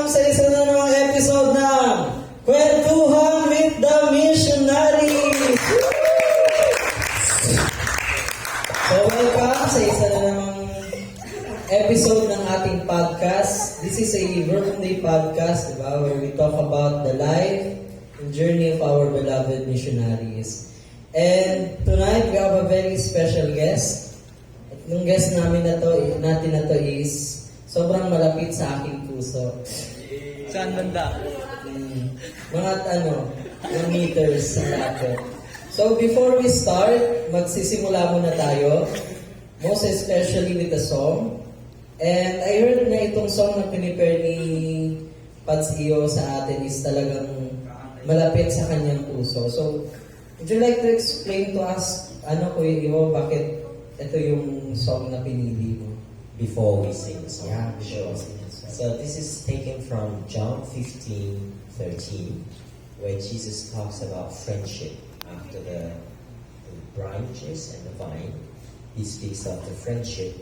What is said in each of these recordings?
sa isa na namang episode ng Kwentuhan with the Missionaries! So welcome sa isa na namang episode ng ating podcast. This is a birthday podcast, diba, where we talk about the life and journey of our beloved missionaries. And tonight, we have a very special guest. At yung guest natin na to is sobrang malapit sa aking puso. Saan banda? Mga mga meters sa lahat. So before we start, magsisimula muna tayo. Most especially with the song. And I heard na itong song na pinipare ni Pads Iyo sa atin is talagang malapit sa kanyang puso. So, would you like to explain to us, Kuya Iwao, bakit ito yung song na pinili mo? Before we sing the song. Yeah, sure. So this is taken from John 15:13, where Jesus talks about friendship after the branches and the vine. He speaks of the friendship.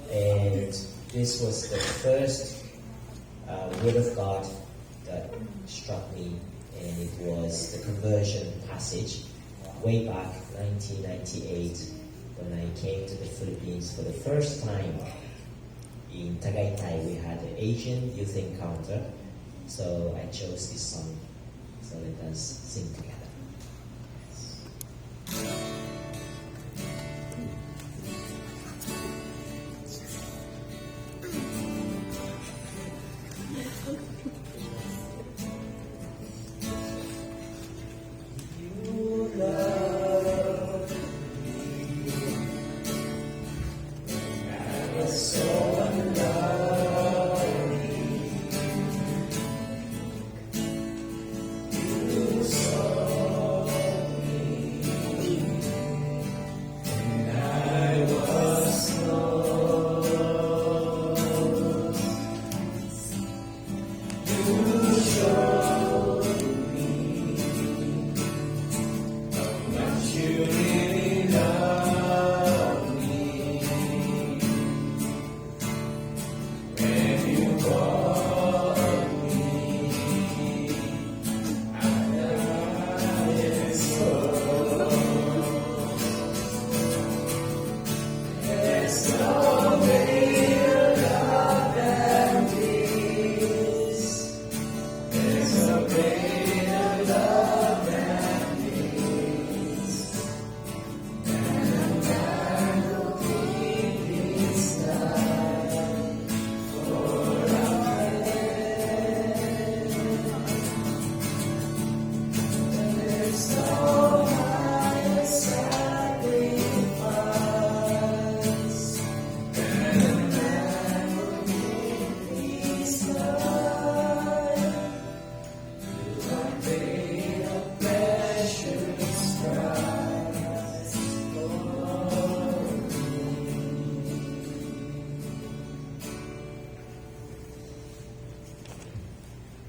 And this was the first word of God that struck me, and it was the conversion passage way back 1998 when I came to the Philippines for the first time. In Tagaytay, we had an Asian youth encounter, so I chose this song. So let us sing together.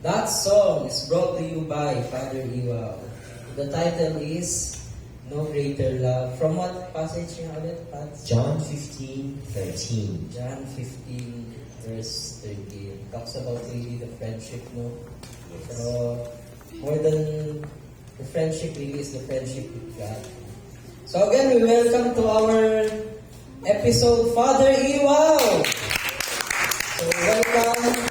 That song is brought to you by Father Iwao. The title is No Greater Love. From what passage nga ulit, Pads? John 15:13. John 15, verse 13. Talks about really the friendship, no? So, more than the friendship, really is the friendship with God. So again, we welcome to our episode, Father Iwao! So, welcome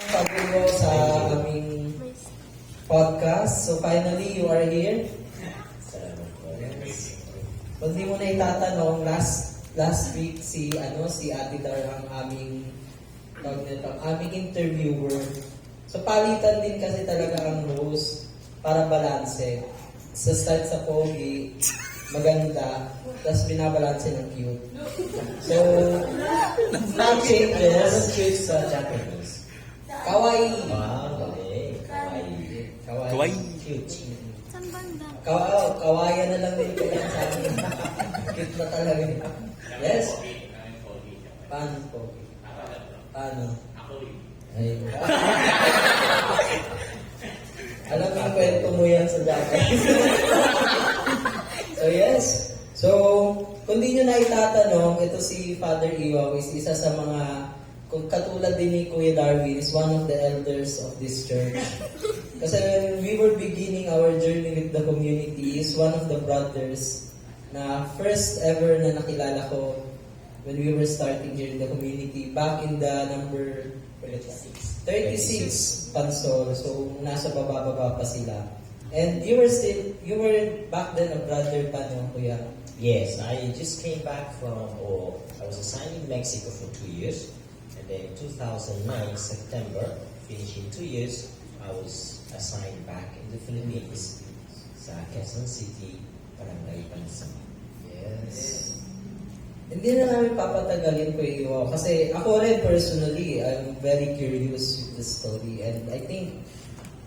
Father Iwao sa aming podcast. So, finally, you are here. Yes. Kung di mo na itatanong, last week si Ate Dar ang aming interviewer. So palitan din kasi talaga ang host para balanse. Sa start sa pogi, maganda, tapos binabalanse ng cute. So, some changes. Cute sa Japanese. Kawaii. Wow, okay. Kawaii. Kawaii. Cute. Kawayan na lang din kaya sa akin. Cute na talaga. Yes? Paano po? Paano? Ay. Alam mo yung kwento mo yan sa Japanese. So yes. So, kung di nyo na itatanong, ito si Father Iwao is isa sa mga kung katulad din ni Kuya Darwin, is one of the elders of this church. Kasi when we were beginning our journey with the community, is one of the brothers na first ever na nakilala ko when we were starting here in the community, back in the number 36 Pansol. So, nasa baba-baba pa sila. And you were back then a brother pa, no, Kuya? Yes, I just came back or I was assigned in Mexico for 2 years. And then 2009, September, finishing 2 years, I was assigned back in the Philippines, sa Quezon City, Barangay Pansol. Yes. Hindi na namin papatagalin, Kuya Iwao. Kasi ako rin personally, I'm very curious with the story. And I think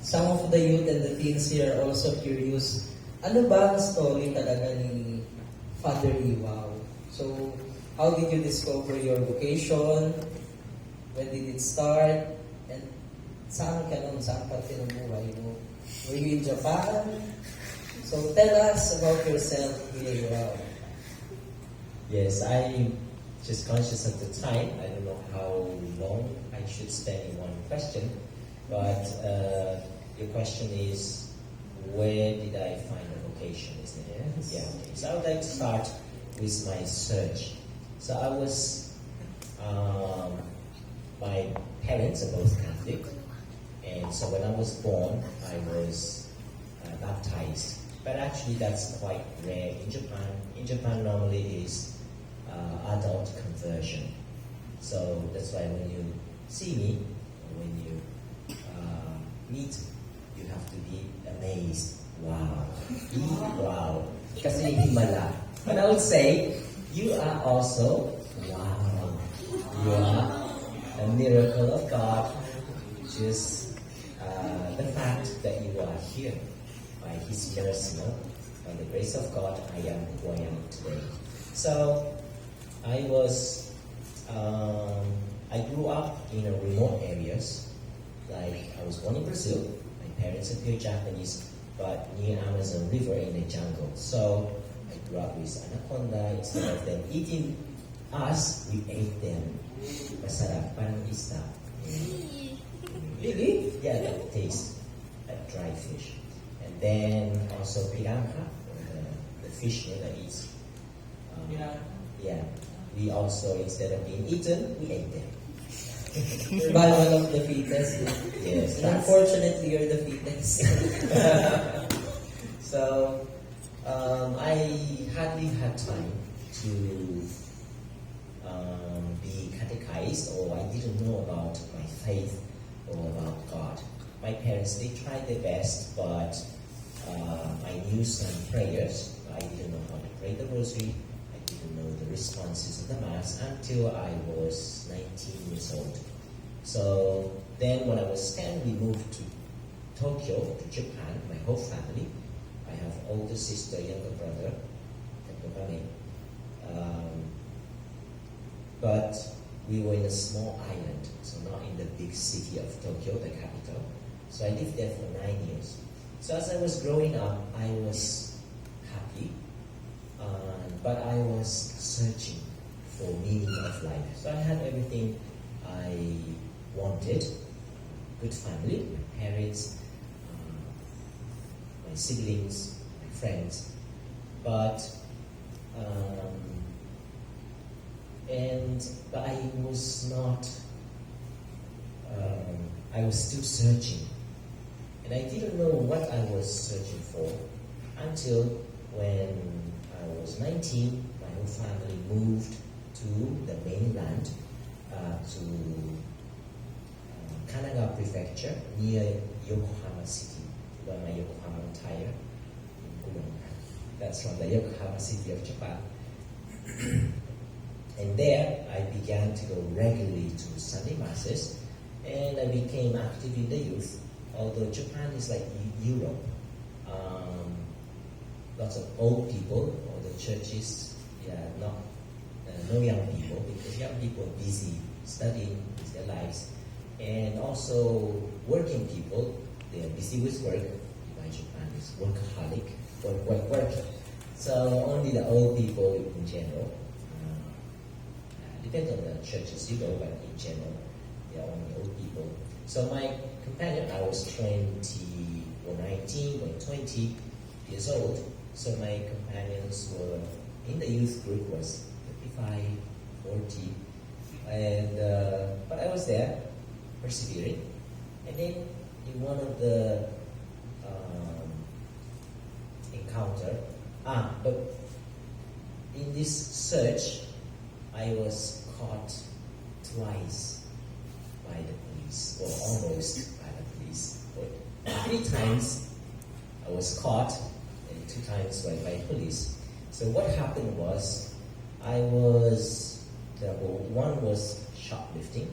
some of the youth and the teens here are also curious. Ano ba ang story talaga ni Father Iwao? So, how did you discover your vocation? When did it start? And saan ka nun? Saan ka tinumuhay mo? Were you in Japan? So, tell us about yourself, Kuya Iwao. Yes, I'm just conscious of the time. I don't know how long I should spend in one question, but your question is, where did I find a vocation, isn't it? Yes. Yeah, okay. So I would like to start with my search. So I was, my parents are both Catholic, and so when I was born, I was baptized. But actually that's quite rare in Japan. In Japan normally is adult conversion. So that's why when you see me, or when you meet, you have to be amazed. Wow. Wow. Kasi himala. But I would say, you are also, wow. You are a miracle of God. Just the fact that you are here by His mercy, by the grace of God, I am who I am today. So, I grew up in remote areas. Like, I was born in Brazil. My parents are pure Japanese, but near Amazon River in the jungle. So, I grew up with anaconda. Instead of them eating us, we ate them. Masarap, parang isda. Really? Yeah, that taste, like dry fish. And then also piranha, the fish that eats. Yeah. We also, instead of being eaten, we ate them. Survival of the fittest. Yes. And unfortunately, you're the fittest. So, I hardly had time to be catechized, or I didn't know about my faith or about God. My parents, they tried their best, but I knew some prayers. I didn't know how to pray the rosary. I didn't know the responses of the Mass until I was 19 years old. So then when I was 10, we moved to Tokyo, to Japan, my whole family. I have older sister, younger brother, but we were in a small island, so not in the big city of Tokyo, the capital. So I lived there for 9 years. So as I was growing up, I was happy, but I was searching for meaning of life. So I had everything I wanted: good family, my parents, my siblings, my friends, but I was not. I was still searching, and I didn't know what I was searching for until when I was 19. My whole family moved to the mainland, to Kanagawa Prefecture near Yokohama City, where my Yokohama tire. That's from the Yokohama City of Japan. And there, I began to go regularly to Sunday Masses, and I became active in the youth. Although Japan is like Europe, lots of old people, or the churches, not no young people, because young people are busy studying with their lives, and also working people, they are busy with work. Why Japan is workaholic, work. So only the old people in general, depends on the churches you go, but in general, they are only old people. So my companion, I was 20 or 19 or 20 years old. So my companions were in the youth group was 55, 40, and but I was there, persevering. And then in one of the encounter, but in this search, I was caught twice by the police, or almost by the police. But 3 times I was caught, and 2 times by police. So what happened was, one was shoplifting,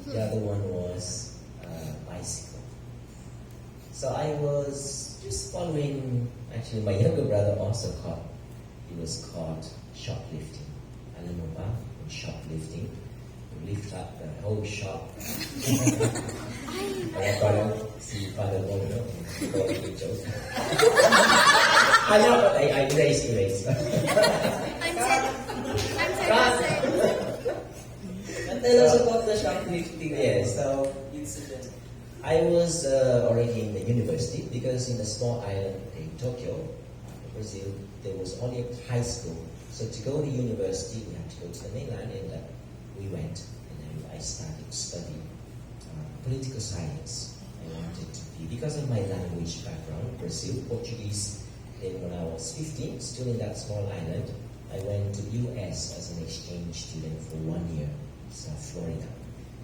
the other one was bicycle. So I was just following, actually my younger brother also caught, he was caught shoplifting. Alam mo ba, in shoplifting, you lift up the whole shop. Parang si Father Mo, no? Going to joke. I know, but I erase. I'm sad. And tell us about the shoplifting. Yeah, so incident. I was already in the university because in a small island in Tokyo, Brazil, there was only a high school. So to go to university, we had to go to the mainland, and we went. And then I started studying political science. I wanted to be, because of my language background, Brazil, Portuguese. Then when I was 15, still in that small island, I went to US as an exchange student for 1 year, Florida.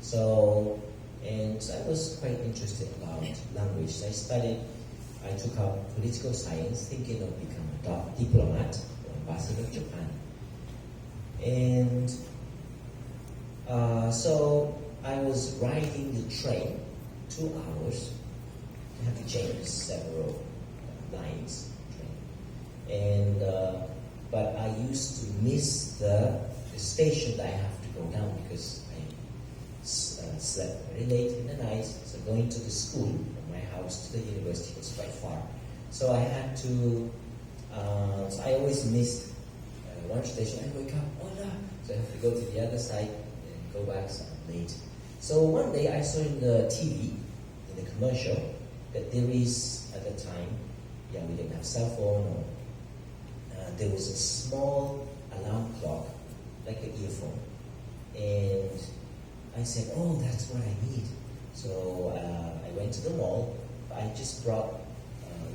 So, and I was quite interested about language. So I took up political science, thinking of becoming a diplomat or ambassador of Japan. And so I was riding the train 2 hours. I had to change several lines. And but I used to miss the station that I have to go down because I slept very late in the night. So going to the school from my house to the university was quite far. So I had to. So I always missed one station. I wake up, oh no! So I have to go to the other side and go back. So I'm late. So one day I saw in the TV, in the commercial, that there is at the time, we didn't have cell phone or. There was a small alarm clock, like an earphone. And I said, oh, that's what I need. So I went to the mall. I just brought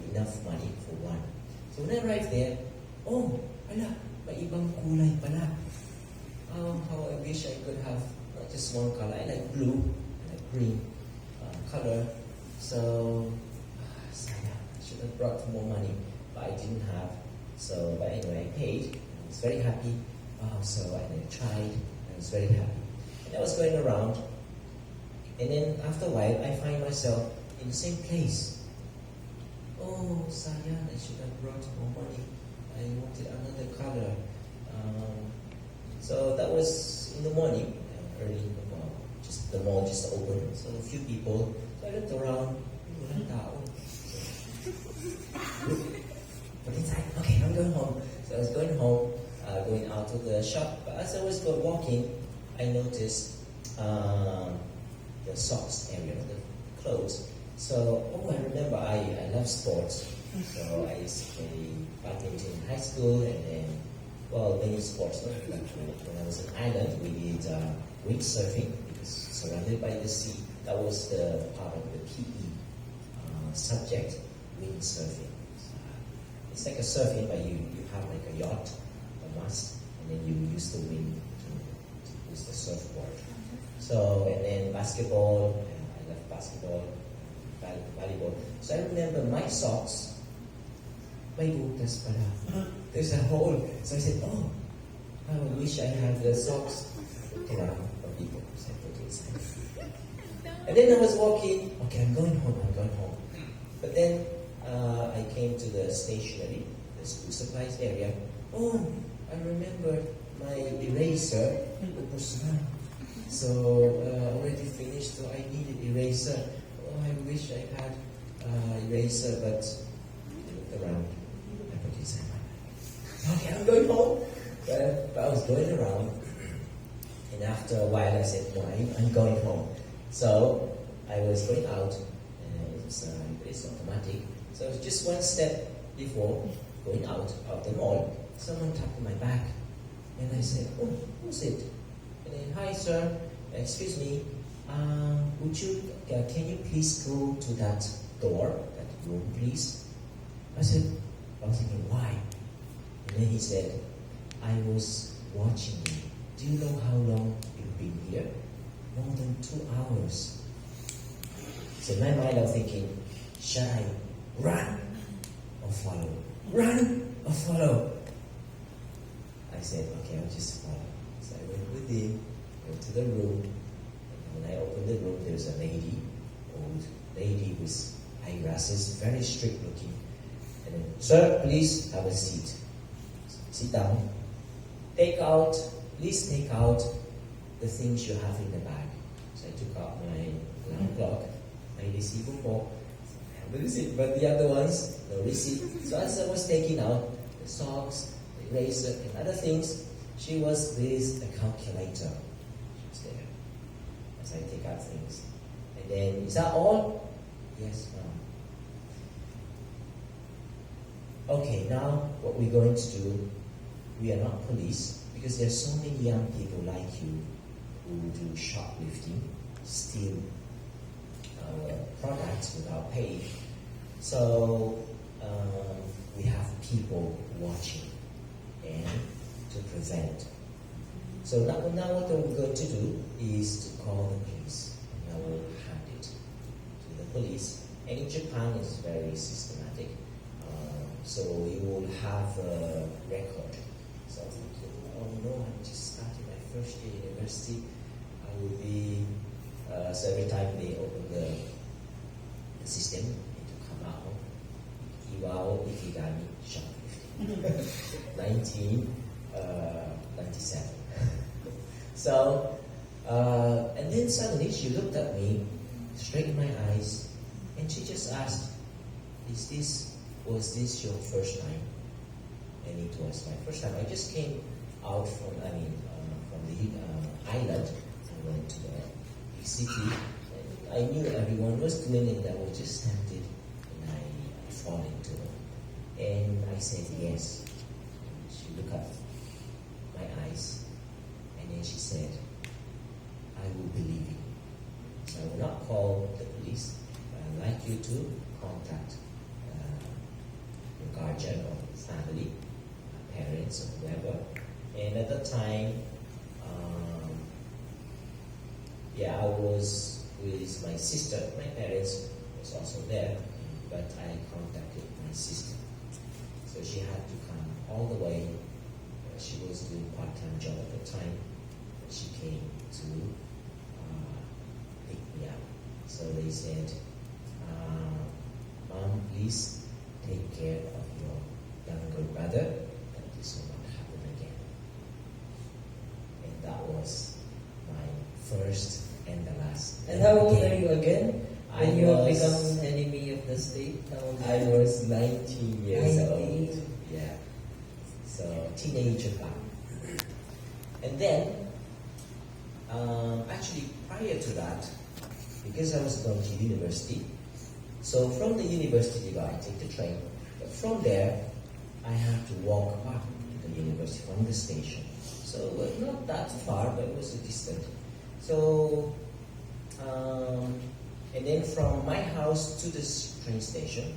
enough money for one. So when I arrived there, oh, ala, may ibang kulay pala. Oh, how I wish I could have not just one color. I like blue, I like green color. So, sayang, I should have brought more money, but I didn't have. So, but anyway, I paid. I was very happy. So I tried. I was very happy. And I was going around. And then after a while, I find myself in the same place. Oh, sayang, I should have brought more money. I wanted another color. So that was in the morning, early in the morning. Just the mall just opened. So a few people. So I looked around. Walang tao. But inside, okay, I'm going home. So I was going home, going out of the shop. But as I was walking, I noticed the socks area, the clothes. So, I remember I love sports. So I used to play badminton in high school, and then, many sports. When I was in Ireland, we did windsurfing because surrounded by the sea. That was the part of the PE subject, windsurfing. It's like a surfing, but you have like a yacht, a mast, and then you use the wind to use the surfboard. So, and then basketball, I love basketball, volleyball. So I remember my socks, may butas pala. There's a hole. So I said, oh, I wish I had the socks. Around for people. So I put it inside. And then I was walking, okay, I'm going home. But then, I came to the stationery, the school supplies area. Oh, I remember my eraser. So already finished, so I needed eraser. Oh, I wish I had eraser, but I looked around. I put it inside my bag. Okay, I'm going home. But I was going around. And after a while, I said, no, I'm going home. So I was going out, and it's automatic. So just one step before going out of the mall, someone tapped my back. And I said, oh, who's it? And then, hi sir, excuse me, can you please go to that door, that room please? I was thinking, why? And then he said, I was watching you. Do you know how long you've been here? More than 2 hours. So in my mind I was thinking, shall I run or follow? Run or follow? I said, okay, I'll just follow. So I went with him, went to the room, and when I opened the room, there was a lady, old lady with eyeglasses, very strict looking. And then, sir, please have a seat. Sit down. Please take out the things you have in the bag. So I took out my alarm clock, my receipt book, the receipt, but the other ones, no receipt. So as I was taking out the socks, the razor, and other things, she was with a calculator. She was there as I take out things. And then, is that all? Yes, ma'am. Okay, now what we're going to do, we are not police, because there are so many young people like you who do shoplifting, steal products without pay. So we have people watching and to prevent. So now what we're going to do is to call the police, and I will hand it to the police. And in Japan, it's very systematic. So you will have a record. So I'm thinking, oh no, I'm just starting my first year university. I will be, so every time they open the system, it will come out, Iwao Ikigami shoplifting, 1997. So, and then suddenly she looked at me, straight in my eyes, and she just asked, was this your first time? And it was my first time. I just came out from the island and went to the big city. And I knew everyone was doing it. I was just tempted, and I fall into it. And I said yes. She looked at my eyes, and then she said, I will believe you. So I will not call the police, but I'd like you to contact your guardian or family, parents or whoever. And at that time, I was with my sister. My parents was also there, but I contacted my sister. So she had to come all the way. She was doing part-time job at the time. But she came to pick me up. So they said, Mom, please take care of your younger brother, that this will not happen again. And that was my first and the last. And how old are you again? When you have was- become enemy of the state? How old I was 19 years 19. old. Yeah. So, teenager back. And then, actually prior to that, because I was going to university, so from the university, I take the train. But from there, I have to walk back to the university from the station. So not that far, but it was a distance. So, and then from my house to this train station,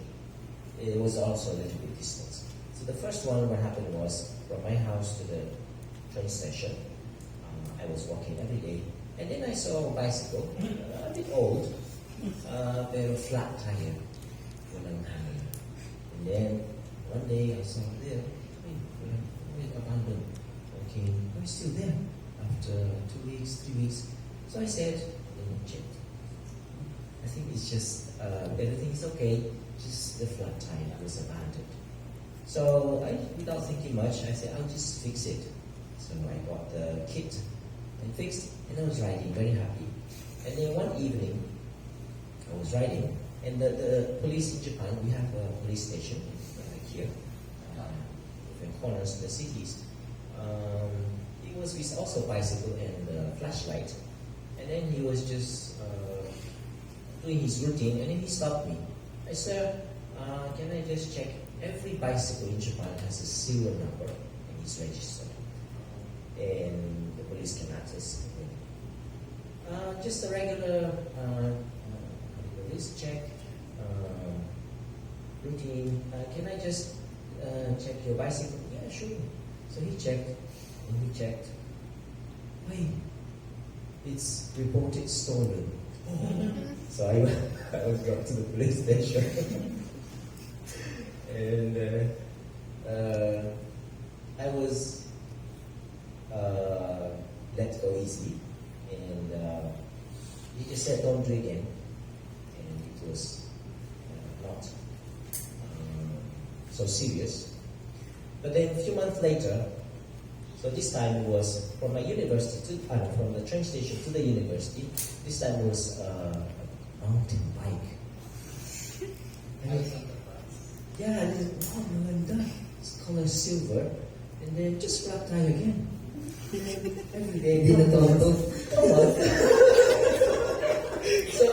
it was also a little bit distance. So the first one, what happened was, from my house to the train station, I was walking every day. And then I saw a bicycle, a bit old, pero flat tire, walang hangin. And then one day I saw there, wait, abandoned. Okay, I'm still there after 2 weeks, 3 weeks. So I said, check. I think it's just, everything is okay, just the flat tire was abandoned. So without thinking much, I said, I'll just fix it. So I got the kit and fixed, and I was riding, very happy. And then one evening, I was riding, and the police in Japan, we have a police station here, different corners in the cities. he was with also bicycle and flashlight. And then he was just doing his routine, and then he stopped me. I said, can I just check? Every bicycle in Japan has a serial number and it's registered. And the police can access it. Just a regular police check, routine. Can I just check your bicycle? Yeah, sure. So he checked, and he checked. Wait, it's reported stolen. So I was brought to the police station. And I was let go easily. And he just said, don't do it again. And it was not so serious. But then a few months later, so this time was from my university to, from the train station to the university. This time was a mountain bike. And yeah, and then, oh no, I'm done. It's color silver, and then just flat tire again. Every day, Hindi na to. So,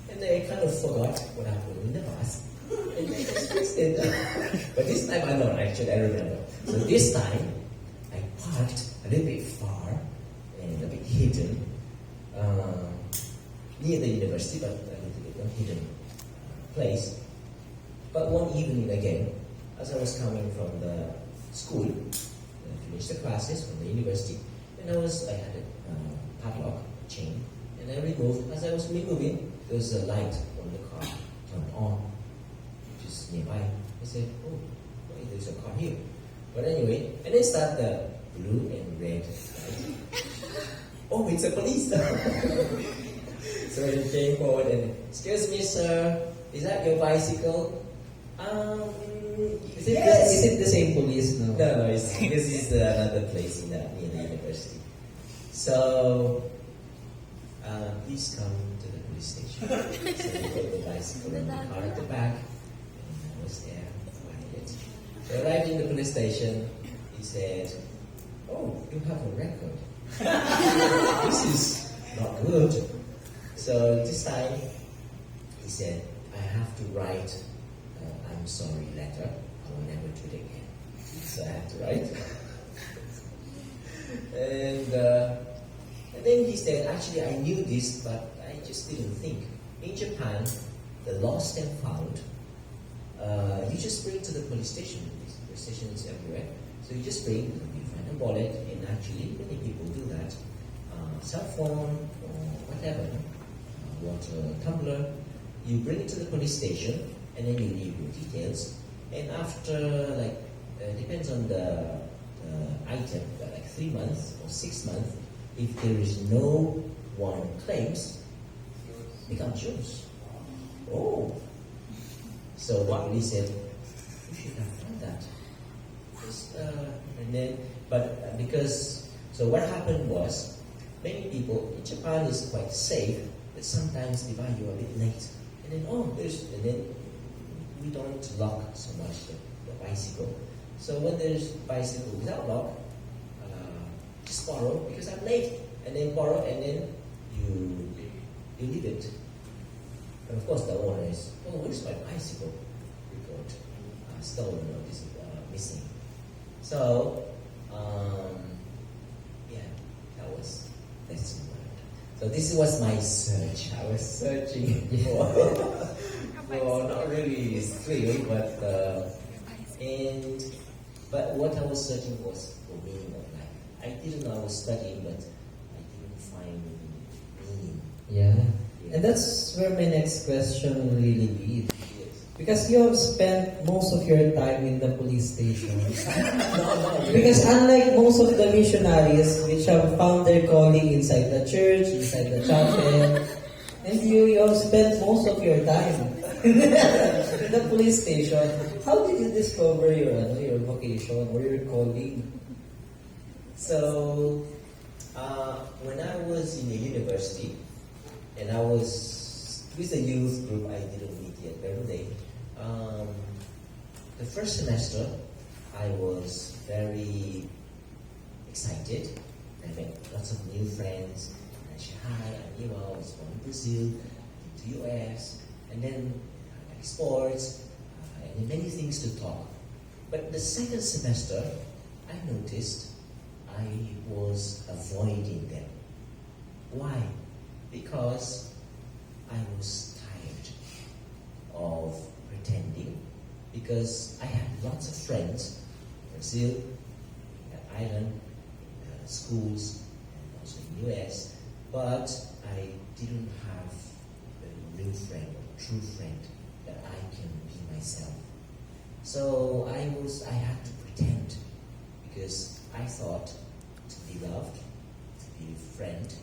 and then I kind of forgot what happened in the past. And I just fixed it. But this time I know, actually I remember. So this time, I parked a little bit far and a bit hidden near the university, but a little bit hidden place. But one evening again, as I was coming from the school, I finished the classes from the university, and I had a padlock chain, and I removed. As I was removing, there was a light on the car turned on, which is nearby. I said, oh, wait, there's a car here. But anyway, and then start the blue and red light. Oh, it's a police. So he came forward and, excuse me, sir, is that your bicycle? Yes. Is it the same police? No. No, this is another place near the university. So, please come to the police station. So we put the bicycle in the car at the back, and I was there quiet. So arrived in the police station, he said, oh, you have a record. This is not good. So this time, he said, I have to write I'm sorry letter. I will never do it again. So I had to write. And then he said, actually I knew this, but I just didn't think. In Japan, the lost and found, you just bring to the police station. The police station is everywhere. So you just bring, you find a wallet, and actually many people do that. Cell phone or whatever, water tumbler. You bring it to the police station, and then you leave your details. And after, depends on the item, but 3 months or 6 months, if there is no one claims, it becomes yours. Oh. So what we said, you should have done that. So what happened was, many people in Japan is quite safe, but sometimes they buy you a bit late. And then, we don't lock so much the bicycle. So when there's bicycle without lock, just borrow because I'm late. And then borrow, and then you leave it. And of course the owner is, oh, where's my bicycle? Report stolen or missing. So, that's learned. So this was my search. I was searching for not really thrill, but what I was searching was for meaning of life. I didn't know I was studying, but I didn't find meaning. Yeah. And that's where my next question really leads. Because you have spent most of your time in the police station. Because unlike most of the missionaries which have found their calling inside the church, inside the chapel, and you have spent most of your time in the police station. How did you discover your vocation or your calling? So, when I was in the university, and I was with a youth group, I didn't meet yet every day. The first semester, I was very excited. I met lots of new friends. I said, hi, I'm Iwao, I was born in Brazil, to US, and then I like sports, and many things to talk. But the second semester, I noticed I was avoiding them. Why? Because I was tired of pretending, because I had lots of friends in Brazil, at Ireland, schools, and also in US, but I didn't have a real friend, a true friend, that I can be myself. So I had to pretend, because I thought to be loved, to be a friend,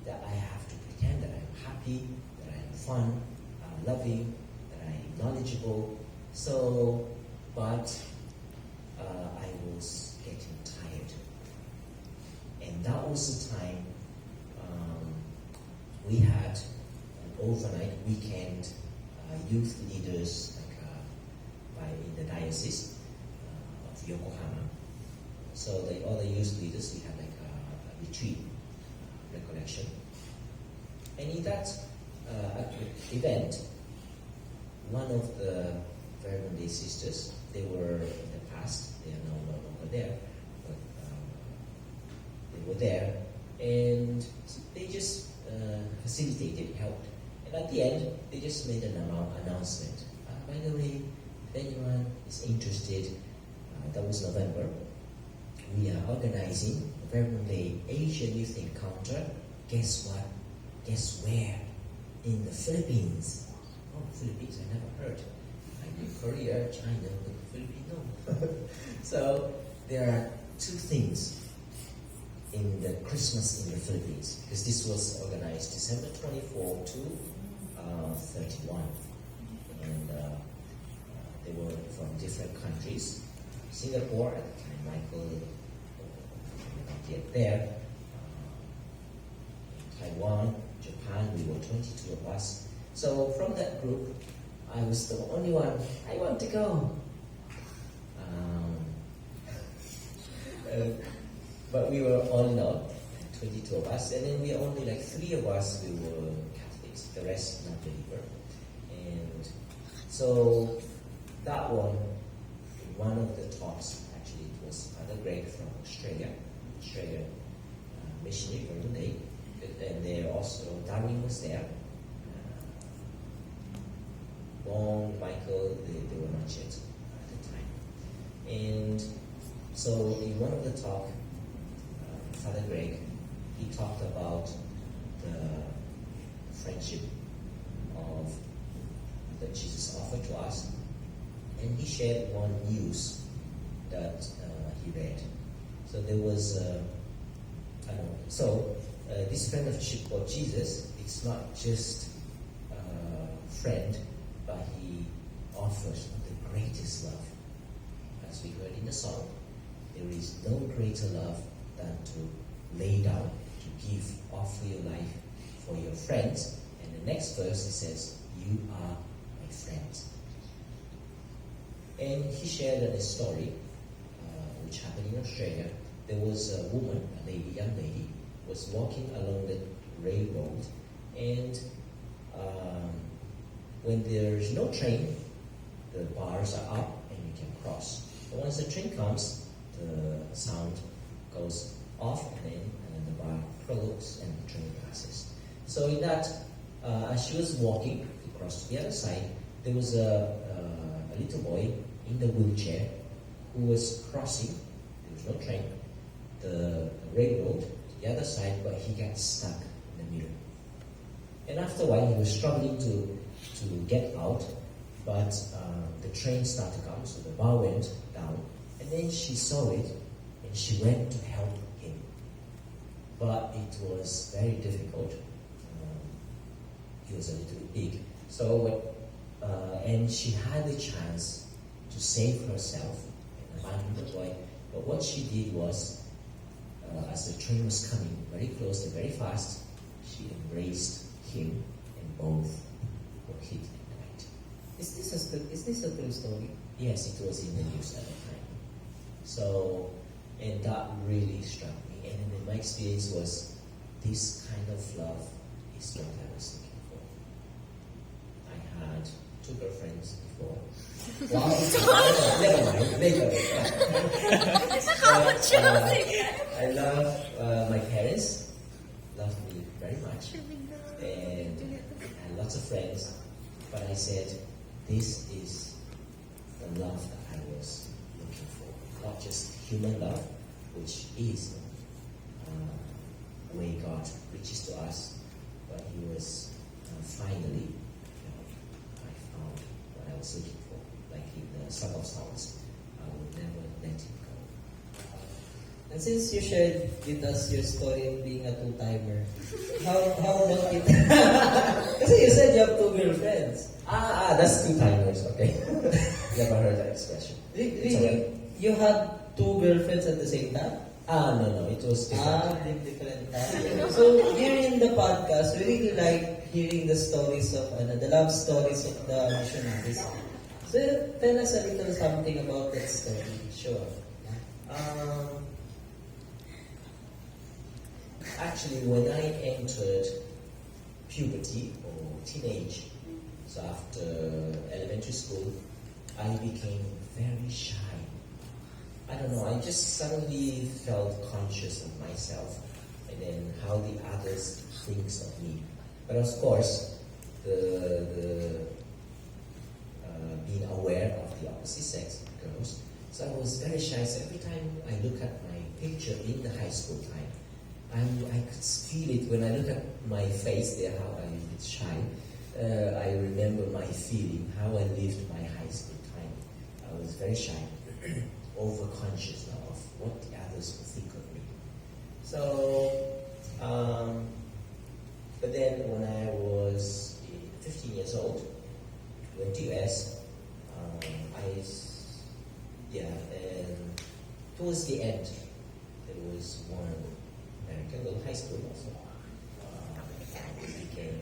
that I have to pretend that I'm happy, that I'm fun, loving, that I'm knowledgeable. So, but I was getting tired. And that was the time we had an overnight weekend youth leaders in the diocese of Yokohama. So all the youth leaders, we had like a retreat, recollection. And in that event, one of the Verbum Day sisters, they were in the past, they are no longer there, but they were there, and they just facilitated, helped. And at the end, they just made an announcement. By the way, if anyone is interested, that was November, we are organizing a Verbum Day Asian Youth Encounter. Guess what? Guess where? In the Philippines. Oh, Philippines, I never heard. I knew Korea, China, but Philippines, no. So there are two things in the Christmas in the Philippines, because this was organized December 24 to 31. And they were from different countries. Singapore, at the time, Michael, not yet there. Taiwan, Japan, we were 22 of us. So from that group, I was the only one. I want to go. But we were all in all, 22 of us, and then we only like 3 of us, we were Catholics, the rest not believer. And so that one of the talks, actually it was Father Greg from Australia missionary from the day, and there also, Darwin was there, Bong, Michael, they were not yet at the time. And so in one of the talk, Father Greg, he talked about the friendship that Jesus offered to us, and he shared one news that he read. So there was, this friendship of Jesus, it's not just a friend, but he offers the greatest love. As we heard in the song, there is no greater love than to lay down, to give, offer your life for your friends. And the next verse, it says, you are my friends. And he shared a story which happened in Australia. There was a woman, young lady, was walking along the railroad, and when there's no train, the bars are up and you can cross. But once the train comes, the sound goes off, and then the bar closes and the train passes. So in that, as she was walking across to the other side, there was a little boy in the wheelchair who was crossing. There was no train, the railroad to the other side, but he got stuck in the middle. And after a while, he was struggling to get out, but the train started to come, so the bar went down, and then she saw it, and she went to help him. But it was very difficult. He was a little bit big. And she had the chance to save herself and abandon the boy. But what she did was, as the train was coming very close and very fast, she embraced him, and both were hit and died. Is this a true story? Yes, it was in the news at the time. So, and that really struck me. And then my experience was, this kind of love is what I was looking for. I had 2 girlfriends before. Wow, never mind, later. I love my parents, loved me very much, and I had lots of friends. But I said, this is the love that I was looking for, not just human love, which is the way God reaches to us, but He was finally, I found what I was looking for. Like in the Song of Songs, I will never let it go. And since you shared with us your story of being a two-timer, how about it? Kasi you said you have 2 girlfriends. That's 2 timers, okay? Never heard that expression. Really? You had 2 girlfriends at the same time? No, it was different. Different time. So here in the podcast, we really like hearing the stories of the love stories of the missionaries. So tell us a little something about that story. Sure. Actually, when I entered puberty or teenage, so after elementary school, I became very shy. I don't know, I just suddenly felt conscious of myself and then how the others thinks of me. But of course, the being aware of the opposite sex, girls, so I was very shy. So every time I look at my picture in the high school time, I could feel it when I look at my face there, how I'm a bit shy. I remember my feeling, how I lived my high school time. I was very shy, over-conscious now of what the others would think of me. So, but then when I was 15 years old, went to US, and towards the end, there was one American little high school also. Became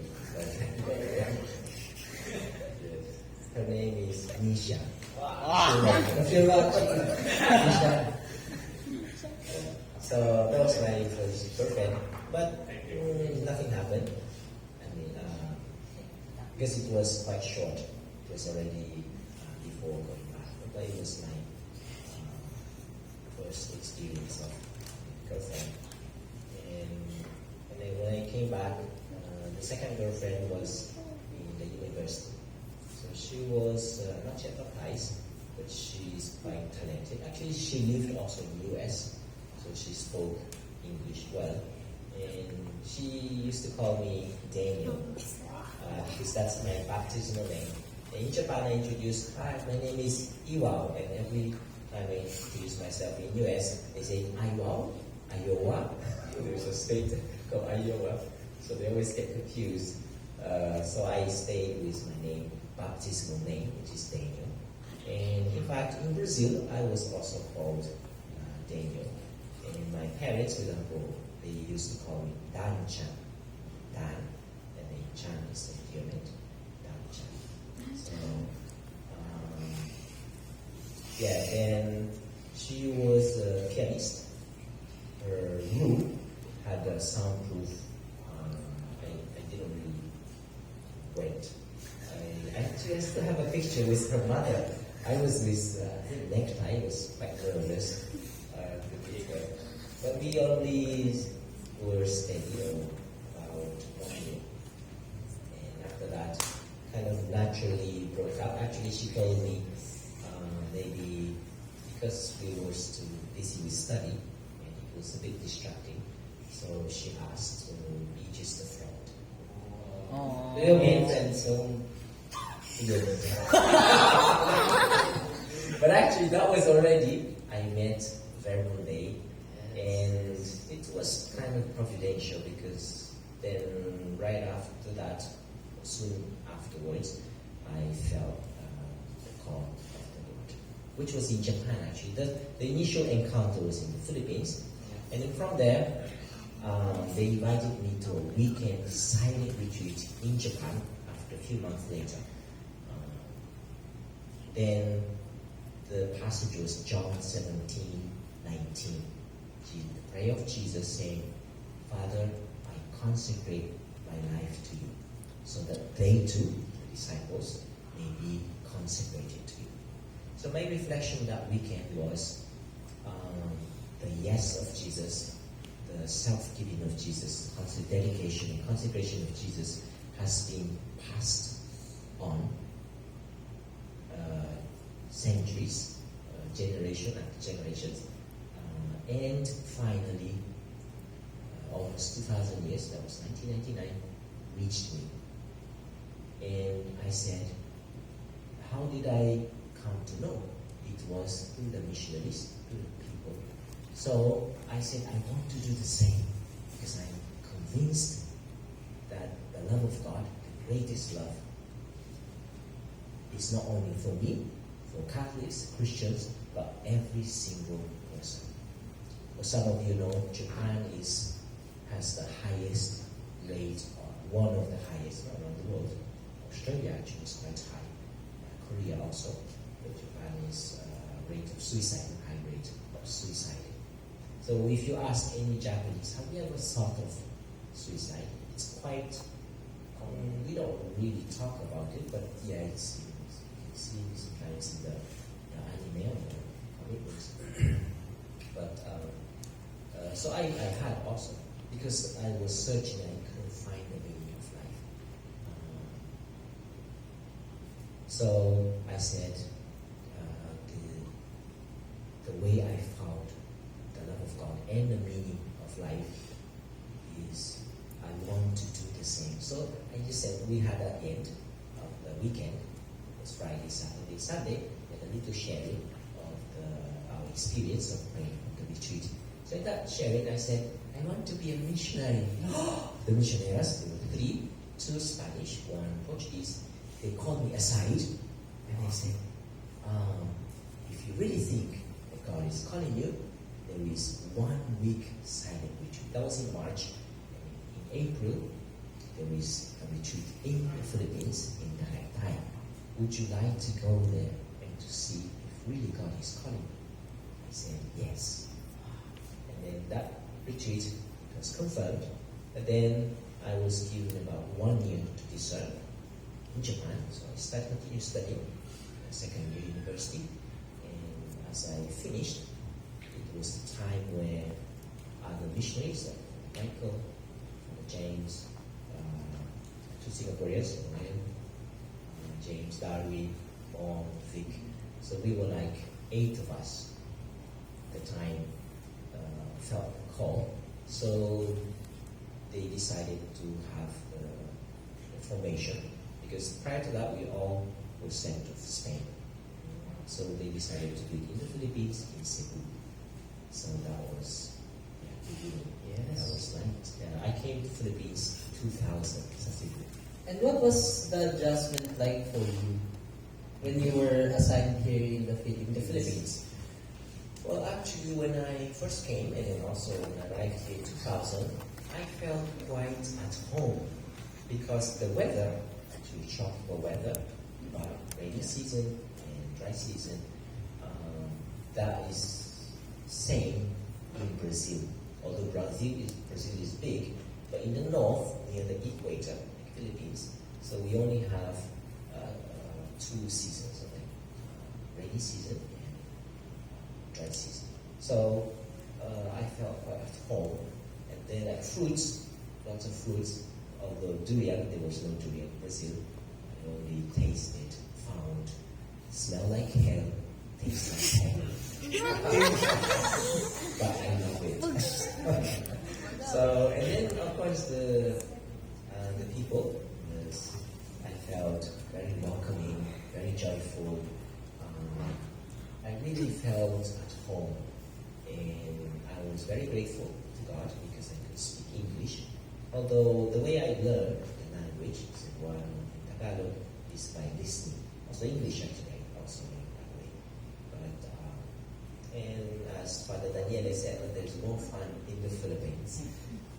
her name is Nisha. If you're watching, Nisha. So that was my first girlfriend, but nothing happened. I mean, because it was quite short. It was already before going back. But it was my first experience of girlfriend. And then when I came back, the second girlfriend was in the university. So she was not yet baptized, but she's quite talented. Actually, she lived also in the US, so she spoke English well. And she used to call me Daniel, because that's my baptismal name. And in Japan, I introduced, hi, my name is Iwao, and every time I introduce myself in US, they say, Iwao? Iowa? There's a state called Iowa, so they always get confused. So I stayed with my name, baptismal name, which is Daniel. And in fact, in Brazil, I was also called Daniel. And my parents, for example, they used to call me Dan-chan. Dan, and then Chan is the unit, Dan-chan. So, and she was a pianist. Her room had a soundproof. I didn't really went. I actually still have a picture with her mother. I was with necktie. I was quite nervous. But we only were steady about 1 year. And after that, kind of naturally broke up. Actually, she told me maybe because we were too busy with study, and it was a bit distracting, so she asked to be just a friend. Aww. do you mean friend zone? But actually, that was already, I met Vermont Day, and it was kind of providential because then right after that, soon afterwards, I felt the call of the Lord, which was in Japan actually. The initial encounter was in the Philippines, and then from there, they invited me to a weekend silent retreat in Japan after a few months later. Then the passage was John 17:19. The prayer of Jesus saying, Father, I consecrate my life to you, so that they too, the disciples, may be consecrated to you. So my reflection that weekend was the yes of Jesus, the self-giving of Jesus, the dedication and consecration of Jesus has been passed on centuries, generation after generations, and finally, almost 2,000 years, that was 1999, reached me. And I said, how did I come to know? It was through the missionaries, through the people. So I said, I want to do the same, because I'm convinced that the love of God, the greatest love, is not only for me, for Catholics, Christians, but every single person. Well, some of you know Japan has the highest rate, or one of the highest around the world. Australia actually is quite high. Korea also. But Japan is rate of suicide, high rate of suicide. So if you ask any Japanese, have you ever thought of suicide? It's quite, we don't really talk about it, but yeah, it's sometimes in the anime or comic books. But so I had also, because I was searching and I couldn't find the meaning of life. So I said, the way I found the love of God and the meaning of life is I want to do the same. So I just said, we had at the end of the weekend, it was Friday, Saturday, Sunday, we had a little sharing of our experience of praying on the retreat. So in that sharing, I said, I want to be a missionary. The missionaries, there were 3, 2 Spanish, 1 Portuguese. They called me aside and they said, if you really think that God is calling you, there is 1 week silent retreat. That was in March. In April, there is a retreat in the Philippines in Tagaytay. Would you like to go there and to see if really God is calling you? I said, yes. And then that retreat was confirmed. And then I was given about 1 year to discern in Japan. So I continued studying second year university. And as I finished, it was the time where other missionaries like Michael, James, 2 Singaporeans, Ryan, James, Darwin, Mom, Vic. So we were like 8 of us at the time felt the call. So they decided to have the formation, because prior to that we all were sent to Spain. So they decided to do it in the Philippines, in Cebu. So that was beginning. Yes. That was like, I came to Philippines 2000, Cebu. And what was the adjustment like for you when you were assigned here in the Philippines? In the Philippines. Well, actually, when I first came, and then also when I arrived here in 2000, I felt quite at home, because the weather, actually tropical weather, rainy season and dry season, that is same in Brazil. Although Brazil is big, but in the north, near the equator, like Philippines, so we only have 2 seasons, rainy season and dry season. So I felt quite at home. And then like fruits, lots of fruits, although durian, there was no durian in Brazil. I only tasted, found, smell like hell, taste like hell. But I love it. So, and then of course the people, I felt very welcoming, very joyful. I really felt at home, and I was very grateful to God because I could speak English. Although the way I learned the language, Cebuano and Tagalog, is by listening. Also English actually, I also learned that way. But and as Father Daniele said, there's more fun in the Philippines.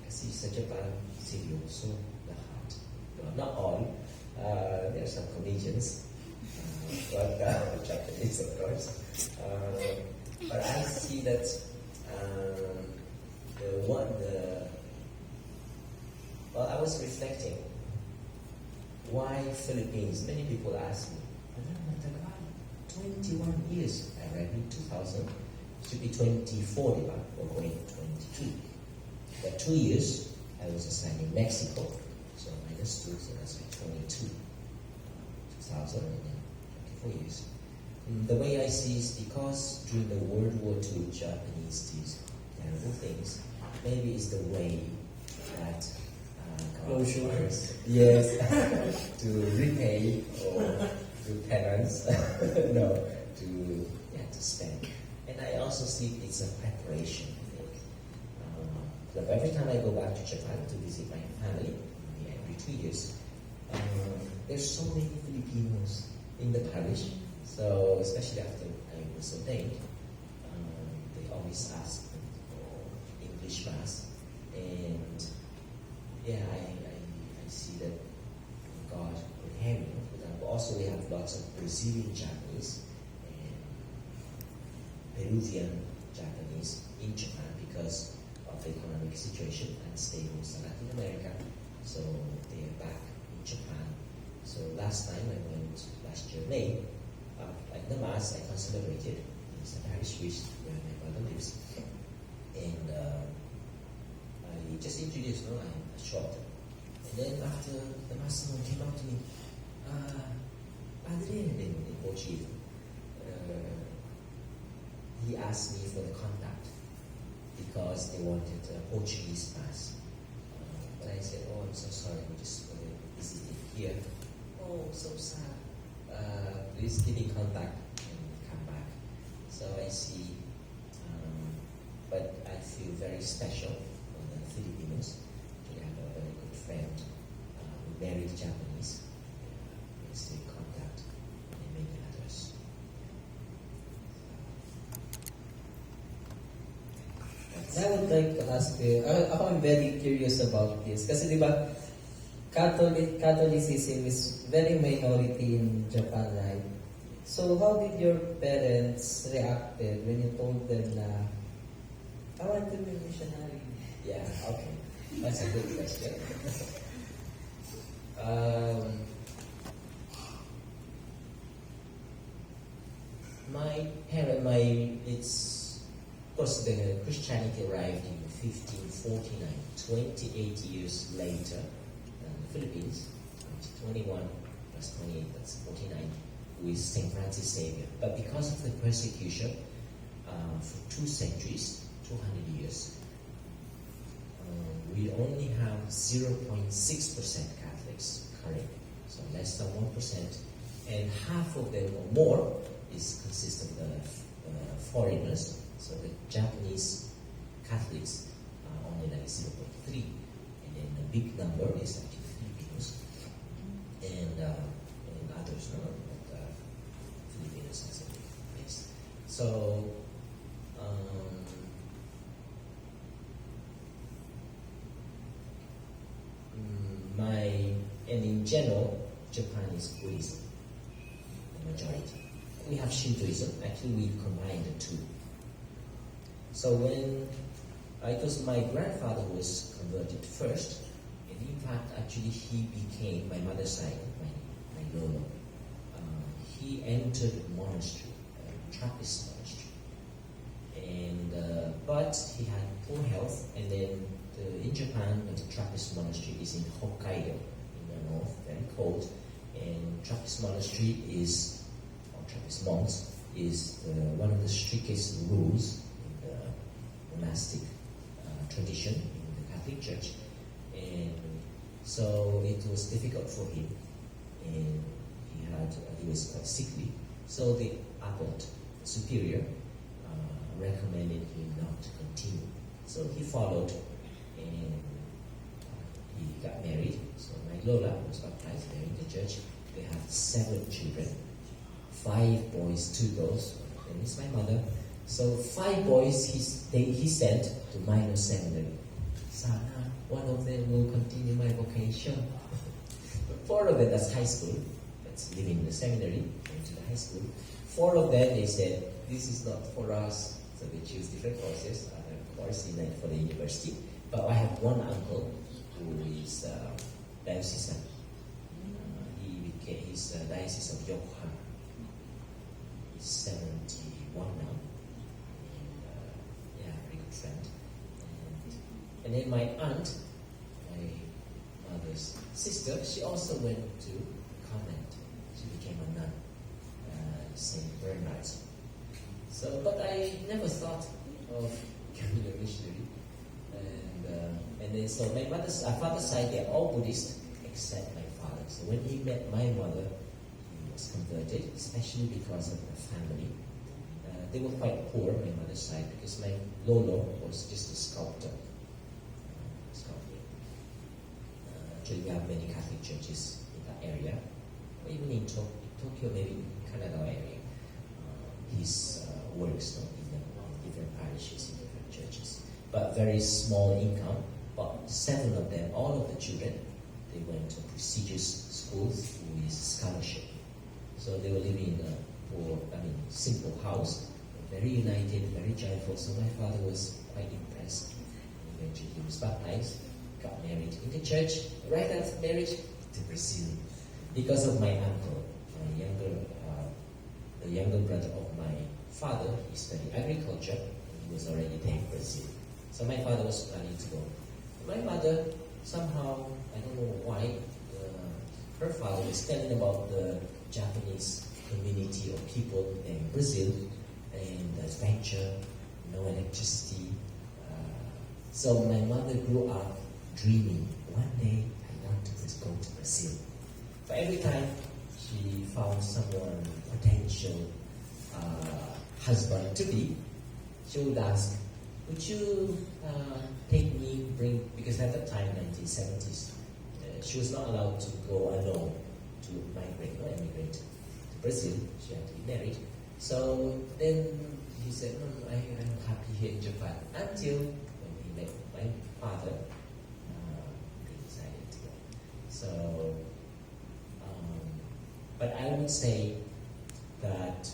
Kasi sa Japan, seryoso lahat. Well, not all. There are some comedians. but Japanese, of course. But I see that well, I was reflecting why Philippines. Many people ask me, 21 years. I read in 2000. Should be 24, diba? Or going 22. But 2 years, I was assigned in Mexico. So minus 2, so that's like 22. 2000 and then 24 years. The way I see is because during the World War II, Japanese did terrible things. Maybe it's the way that God wants, yes, to repay or to penance, no, to spend. And I also see it's a preparation, I think. But every time I go back to Japan to visit my family, every 2 years, there's so many Filipinos in the parish. So especially after I was ordained, they always ask for English mass, and yeah, I see that God preparing for them. But also we have lots of Brazilian Japanese and Peruvian Japanese in Japan because of the economic situation and stable in Latin America. So they are back in Japan. So last time I went last year May, at the mass I celebrated. It's a parish priest where my mother lives, and I just introduced, I'm short. And then after the mass, someone came up to me, Padre, in Portuguese. He asked me for the contact because they wanted a Portuguese mass. But I said, oh, I'm so sorry, we just visited here. Oh, so sad. Please give me contact and come back. So I see, but I feel very special for the Filipinos. We have a very good friend who married Japanese. We still contact and many others. I would like to ask you, I'm very curious about this. Kasi di ba, Catholicism is very minority in Japan, right? So how did your parents reacted when you told them na, I want to be missionary? Yeah, okay. That's a good question. My parent, of course, the Christianity arrived in 1549, 28 years later than the Philippines. 21 plus 28, that's 49, with St. Francis Xavier. But because of the persecution, for 2 centuries, 200 years, we only have 0.6% Catholics currently, so less than 1%, and half of them or more consists of the foreigners. So the Japanese Catholics are only like 0.3, and then the big number is actually Filipinos and others, no? But Filipinos has a big place. So and in general, Japan is Buddhism, the majority. We have Shintoism. Actually, we combine the two. So when it was my grandfather who was converted first, and in fact, actually, he became my mother's side, my lolo. He entered monastery, Trappist monastery, and but he had poor health, and then in Japan, the Trappist monastery is in Hokkaido, in the north, very cold, and Trappist monastery is, or Trappist monks, is one of the strictest rules in the monastic tradition in the Catholic Church, and so it was difficult for him, and he was quite sickly, so the abbot, the superior, recommended him not to continue. So he followed, and he got married. So my Lola was baptized there in the church. They have 7 children, 5 boys, 2 girls, and it's my mother. So 5 boys he sent to minor seminary. Sana, one of them will continue my vocation. 4 of them, that's high school. that's living in the seminary, went to the high school. 4 of them, they said, this is not for us. So they choose different courses, of course, in for the university. But I have one uncle who is diocesan. He's Diocese of Yokohama. He's 71 now. And, very good friend. And then my aunt, my mother's sister, she also went to convent. She became a nun, St. Bernard's. So, but I never thought of becoming a missionary. And then so my father's side, they're all Buddhist except my father. So when he met my mother, he was converted, especially because of the family. They were quite poor, my mother's side, because my Lolo was just a sculptor. Actually, we have many Catholic churches in that area, or even in Tokyo, maybe in Kanagawa area. His works in different parishes, in different churches. But very small income. But 7 of them, all of the children, they went to prestigious schools with scholarship. So they were living in a simple house, very united, very joyful. So my father was quite impressed. Eventually he was baptized, got married in the church, right after marriage to Brazil. Because of my uncle, the younger brother of my father, he studied agriculture, and he was already there in Brazil. So my father was planning to go. My mother, somehow, I don't know why, her father was telling about the Japanese community of people in Brazil and the adventure, no electricity. So my mother grew up dreaming, one day I want to go to Brazil. But every time she found someone potential husband to be, she would ask, would you take me, because at that time, 1970s, she was not allowed to go alone to migrate or emigrate to Brazil. She had to be married. So then he said, no, I'm happy here in Japan. Until when he met my father, they decided to go. So, but I would say that,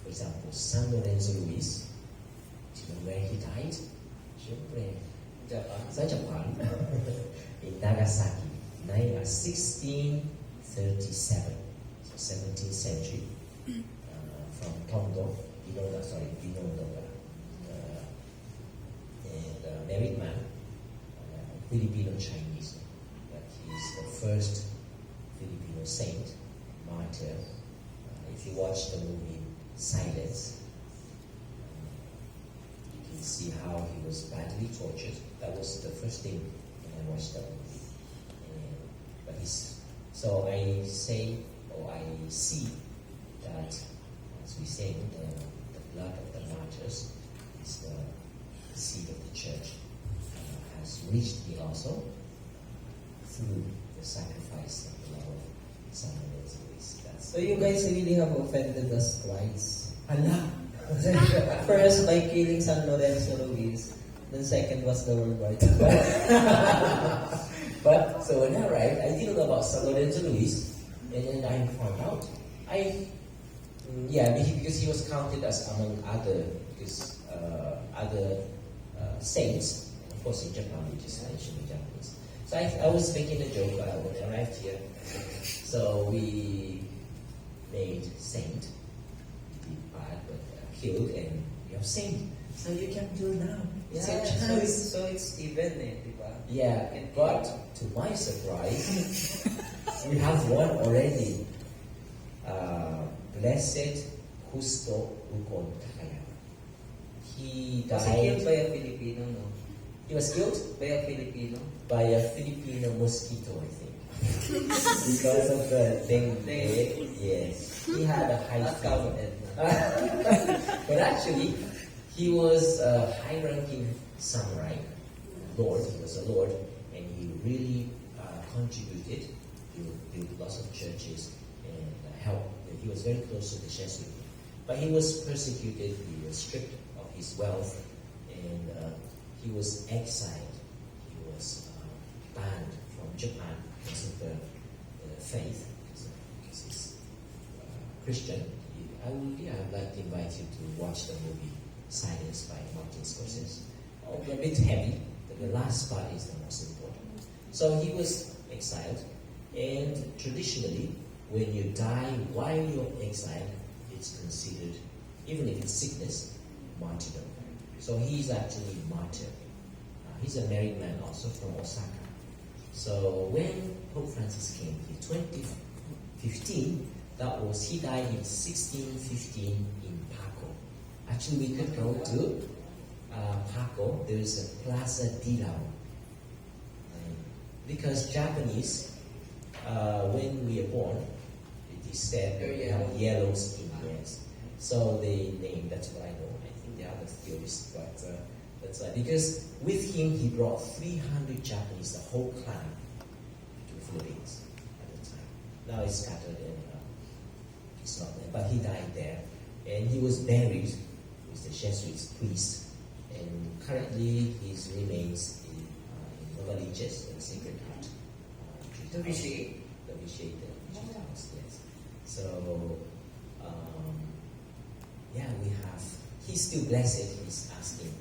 for example, San Lorenzo Luis, do you know where he died? Japan. In Nagasaki, 1637, so 17th century, from Tondo, Binondo, and married man, Filipino-Chinese, but he's the first Filipino saint, martyr. If you watch the movie Silence, see how he was badly tortured. That was the first thing when I watched that movie. So I say, or I see that, as we say, the blood of the martyrs is the seed of the church, has reached me also through the sacrifice of the love of San Lorenzo. So you guys really have offended us twice. Allah! First by killing San Lorenzo Luis, then second was the World War II. But so when I arrived, I didn't know about San Lorenzo Luis, and then I found out. Because he was counted as among other saints. And of course, in Japan, we just mentioned the Japanese. So I was making a joke when I arrived here. So we made saint. Bad, but killed, and you have saint. So you can do now. Yeah, so it's even, diba? Yeah, but to my surprise, we have one already. Blessed Justo Ukon Takayama. He Was he killed died. by a Filipino, no? He was killed By a Filipino? by a Filipino mosquito, I think. Because of the dengue. Yes. He had a high Not fever. counted. But actually, he was a high-ranking samurai, lord. He was a lord, and he really contributed. He built lots of churches and helped. He was very close to the Jesuit. But he was persecuted. He was stripped of his wealth, and he was exiled. He was banned from Japan because of the faith, because his Christian, I'd like to invite you to watch the movie Silence by Martin Scorsese. Oh, a bit heavy, but the last part is the most important. So he was exiled, and traditionally, when you die while you're exiled, it's considered, even if it's sickness, martyrdom. So he's actually martyr. He's a married man also from Osaka. So when Pope Francis came in 2015, he died in 1615 in Paco. Actually, we could go to Paco. There is a Plaza Dilao. Because Japanese, when we are born, it is said we have yellow skin, yes. So they named, that's what I know. I think there are other theorists, but that's why. Because with him, he brought 300 Japanese, the whole clan, to the Philippines at the time. Now it's scattered and it's not there. But he died there. And he was buried with the Jesuit priest. And currently, his remains in Novaliches, the Sacred Heart. The Vichy? The Vichy House, yes. So, we have, he's still blessed. He's asking,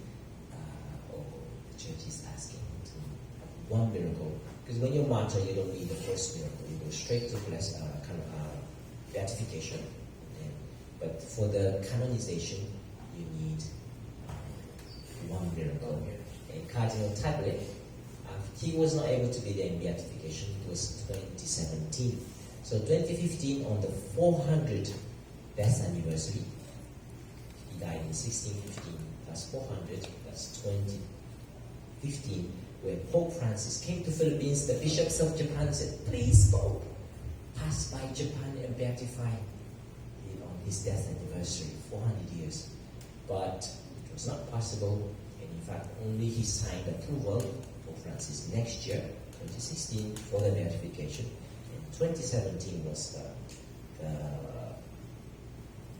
or the church is asking to have one miracle. Because when you're martyr, you don't need the first miracle. You go straight to beatification. But for the canonization, you need one miracle. And Cardinal Tagle, he was not able to be there in beatification. It was 2017. So 2015, on the 400th death anniversary, he died in 1615. That's 400. That's 2015, where Pope Francis came to Philippines. The bishops of Japan said, "Please, Pope, pass by Japan and beatify on his death anniversary, 400 years." But it was not possible, and in fact, only he signed approval, Pope Francis, next year, 2016, for the beatification. And 2017 was the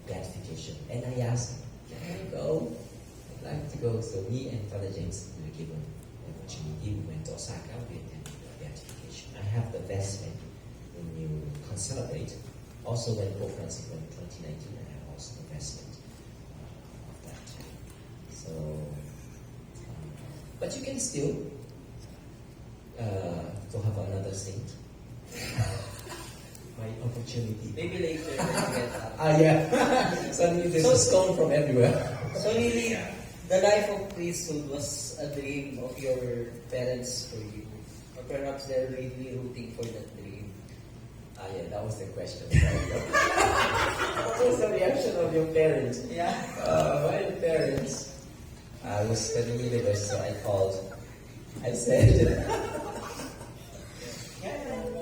beatification. And I asked him, "Can I go? I'd like to go." So me and Father James were given an opportunity. We went to Osaka, we attended the beatification. I have the vestment when you celebrate. Also, when Pope Francis went in 2019, I have also the vestment of that. So, but you can still to have another saint. My opportunity. Maybe later when you get up. Yeah. Suddenly there's a stone from everywhere. So really, the life of priesthood was a dream of your parents for you. Or perhaps they're really rooting for that dream. Yeah, that was the question. What was the reaction of your parents? Yeah. My parents. I was studying university, so I called. I said,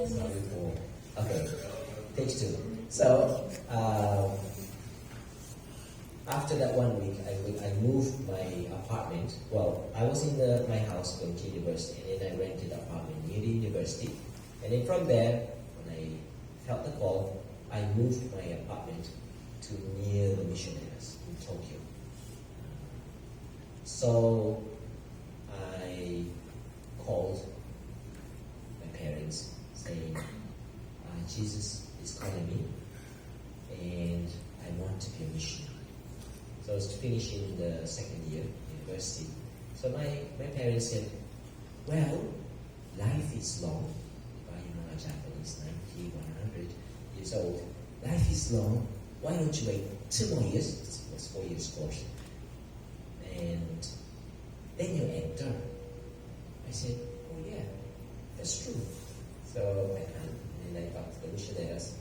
sorry for. Okay, page 2. So, after that 1 week, I moved my apartment. Well, I was in my house going to university, and then I rented an apartment near the university. And then from there, when I felt the call, I moved my apartment to near the missionaries in Tokyo. So I called my parents saying, Jesus is calling me and I want to be a missionary. So I was finishing the second year university. So my parents said, well, life is long. You know, a Japanese, 90, 100 years old. Life is long. Why don't you wait 2 more years? It was 4 years course. And then you enter. I said, oh yeah, that's true. So and I talked to the missionaries.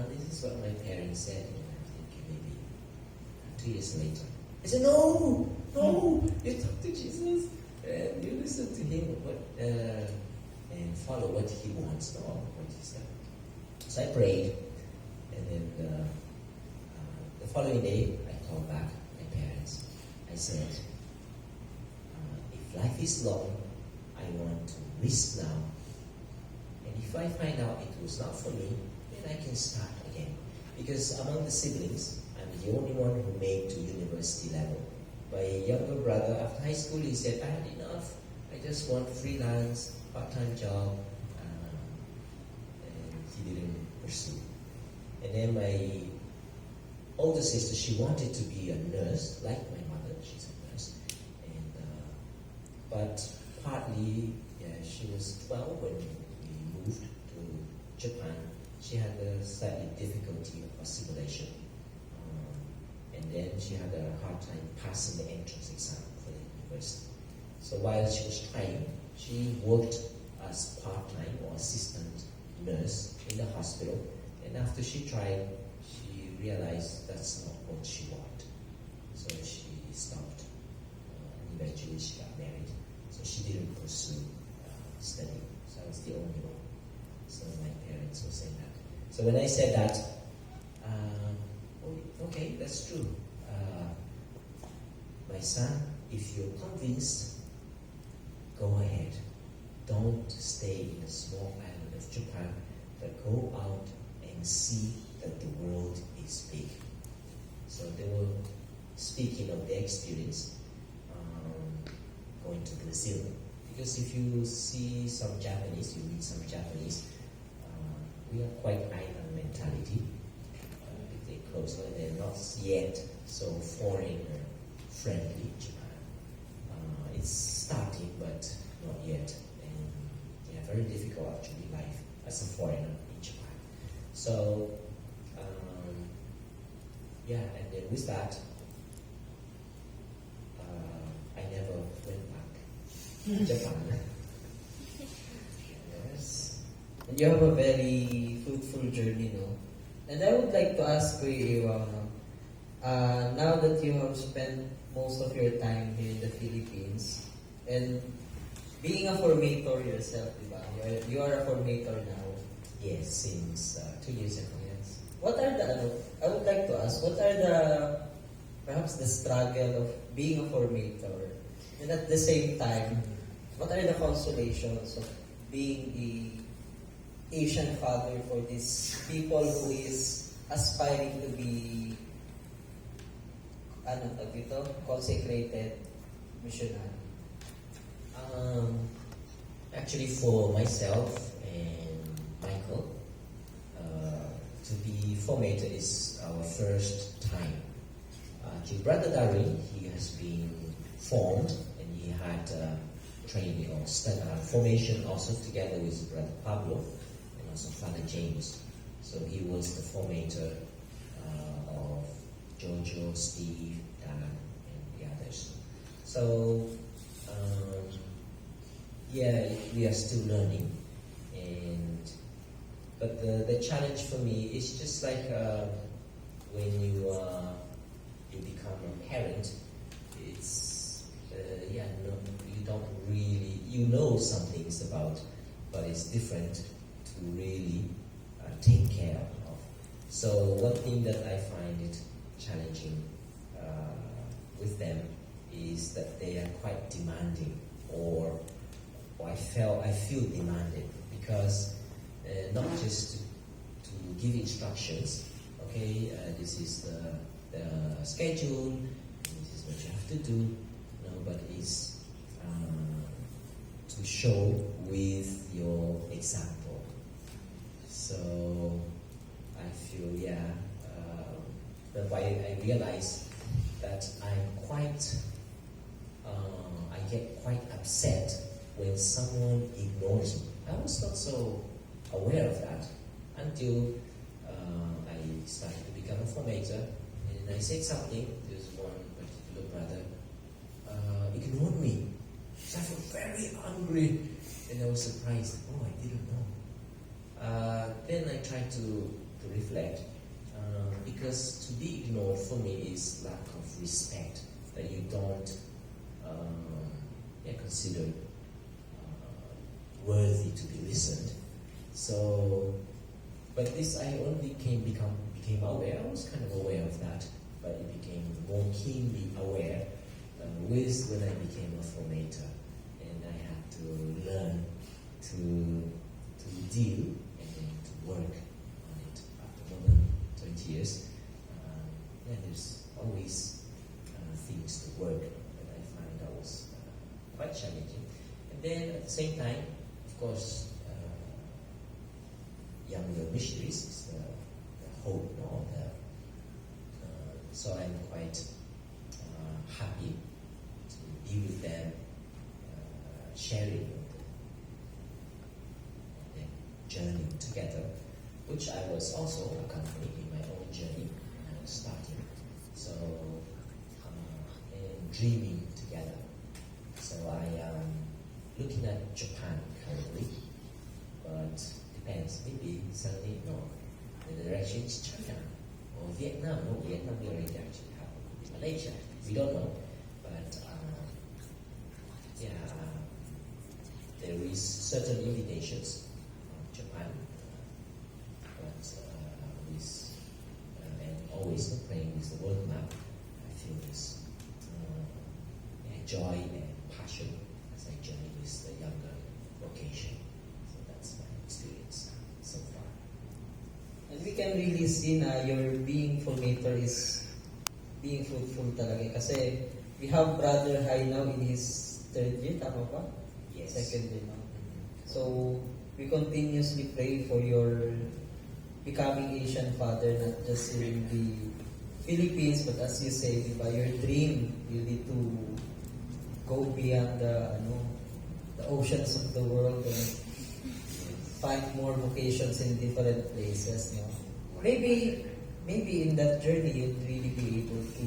This is what my parents said. And I think maybe 2 years later. I said, no, you talk to Jesus and you listen to him and follow what he wants, not what he said. So I prayed, and then the following day I called back my parents. I said, if life is long, I want to risk now. And if I find out it was not for me, then I can start again. Because among the siblings, I'm the only one who made to university level. My younger brother, after high school, he said, I had enough. I just want freelance, part-time job. And he didn't pursue. And then my older sister, she wanted to be a nurse, like my mother. She's a nurse, and but partly, yeah, she was 12 when we moved to Japan. She had a slightly difficulty of assimilation, and then she had a hard time passing the entrance exam for the university. So while she was trying, she worked as part-time or assistant nurse in the hospital, and after she tried, she realized that's not what she wanted. So she stopped, and eventually she got married. So she didn't pursue studying. So I was the only one. So my parents were saying that. So when I said that, okay, that's true. My son, if you're convinced, go ahead. Don't stay in a small island of Japan, but go out and see that the world is big. So they were speaking of their experience going to Brazil. Because if you see some Japanese, you meet some Japanese, we are quite island mentality. If they close, they're not yet so foreign or friendly in Japan. It's starting, but not yet. And yeah, very difficult actually life as a foreigner in Japan. So yeah, and then with that, I never went back to Japan. Yes. And you have a very fruitful journey, no? And I would like to ask you, Iwao, no? Now that you have spent most of your time here in the Philippines, and being a formator yourself, diba? You are a formator now. Yes, since 2 years ago. Yes. What are the, I would like to ask, what are the, perhaps the struggle of being a formator, and at the same time, what are the consolations of being the Asian father for these people who is aspiring to be consecrated missionary? Actually, for myself and Michael, to be formated is our first time. Actually, Brother Darwin, he has been formed, and he had training or formation also together with Brother Pablo and also Father James. So he was the formator of Jojo, Steve, Dan, and the others. So yeah, we are still learning, but the challenge for me is just like when you become a parent, it's you don't really, you know some things about, but it's different to really take care of. So one thing that I find it challenging with them is that they are quite demanding, or I feel demanded, because not just to give instructions, okay, this is the schedule, this is what you have to do, no, but it's to show with your example. So I feel, but I realize that I get quite upset when someone ignores me. I was not so aware of that until I started to become a formator, and I said something. There's one particular brother ignored me. So I felt very angry, and I was surprised. Oh, I didn't know. Then I tried to reflect, because to be ignored for me is lack of respect, that you don't consider worthy to be listened. So, but this I only became aware. I was kind of aware of that, but it became more keenly aware when I became a formator, and I had to learn to deal and then to work on it. After more than 20 years, there's always things to work, but I find that was quite challenging. And then at the same time, of course, younger missionaries is the hope, So I'm quite happy to be with them, sharing the journey together, which I was also accompanied in my own journey when I was starting. So, and dreaming together. So I am looking at Japan currently, but depends. Maybe suddenly, no, the direction is China or Vietnam. No, Vietnam we already actually have. Malaysia, we don't know. But there is certain invitations from Japan, but and always playing with the world map. I feel this joy and passion as I journey with the younger vocation. So that's my experience so far. And we can really see na your being formator is being fruitful talaga. Kasi we have Brother Hai now in his 3rd year, tama ba? Yes. 2nd year now. So, we continuously pray for your becoming Asian father, not just in the Philippines, but as you say, diba, your dream, you need to go beyond the oceans of the world and find more vocations in different places. No? Maybe in that journey you'd really be able to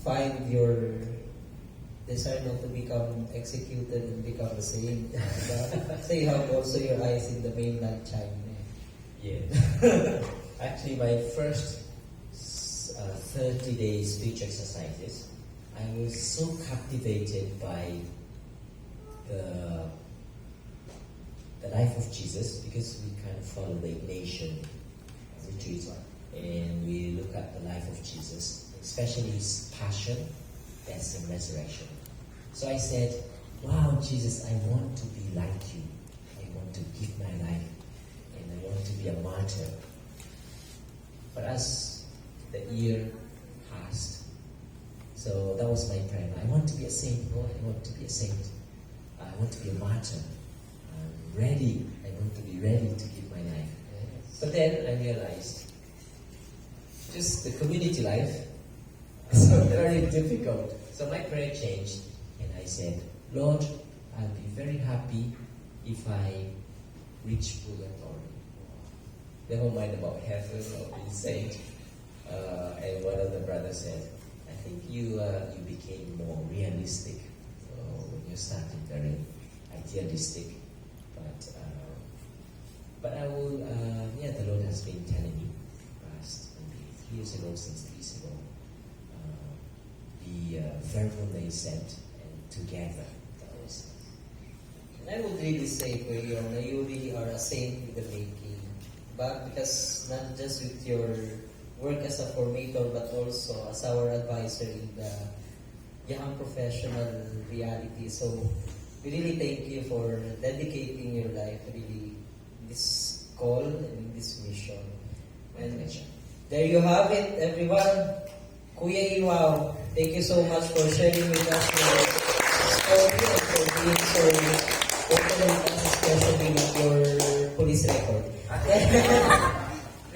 find your desire not to become executed and become a saint. Diba? So you have also your eyes in the mainland China. Yeah. Actually, my first 30-day speech exercises, I was so captivated by the life of Jesus, because we kind of follow the Ignatian retreat and we look at the life of Jesus, especially his passion, death and resurrection. So I said, wow, Jesus, I want to be like you. I want to give my life and I want to be a martyr. But as the year passed, so that was my prayer. I want to be a saint, Lord. I want to be a saint. I want to be a martyr. I'm ready. I want to be ready to give my life. But then I realized just the community life is very difficult. So my prayer changed and I said, Lord, I'll be very happy if I reach purgatory. Never mind about heaven or being saint. And one of the brothers said, I think you became more realistic when you started very idealistic. But I will, the Lord has been telling me past maybe 3 years ago, since 3 years ago, be fervently sent and together. And I would really say for you, you really are a saint with the making. But because not just with your work as a formator, but also as our advisor in the young professional reality. So we really thank you for dedicating your life really this call and this mission. And there you have it, everyone. Kuya Iwao, thank you so much for sharing with us your story and for being so open with us, especially with your police record.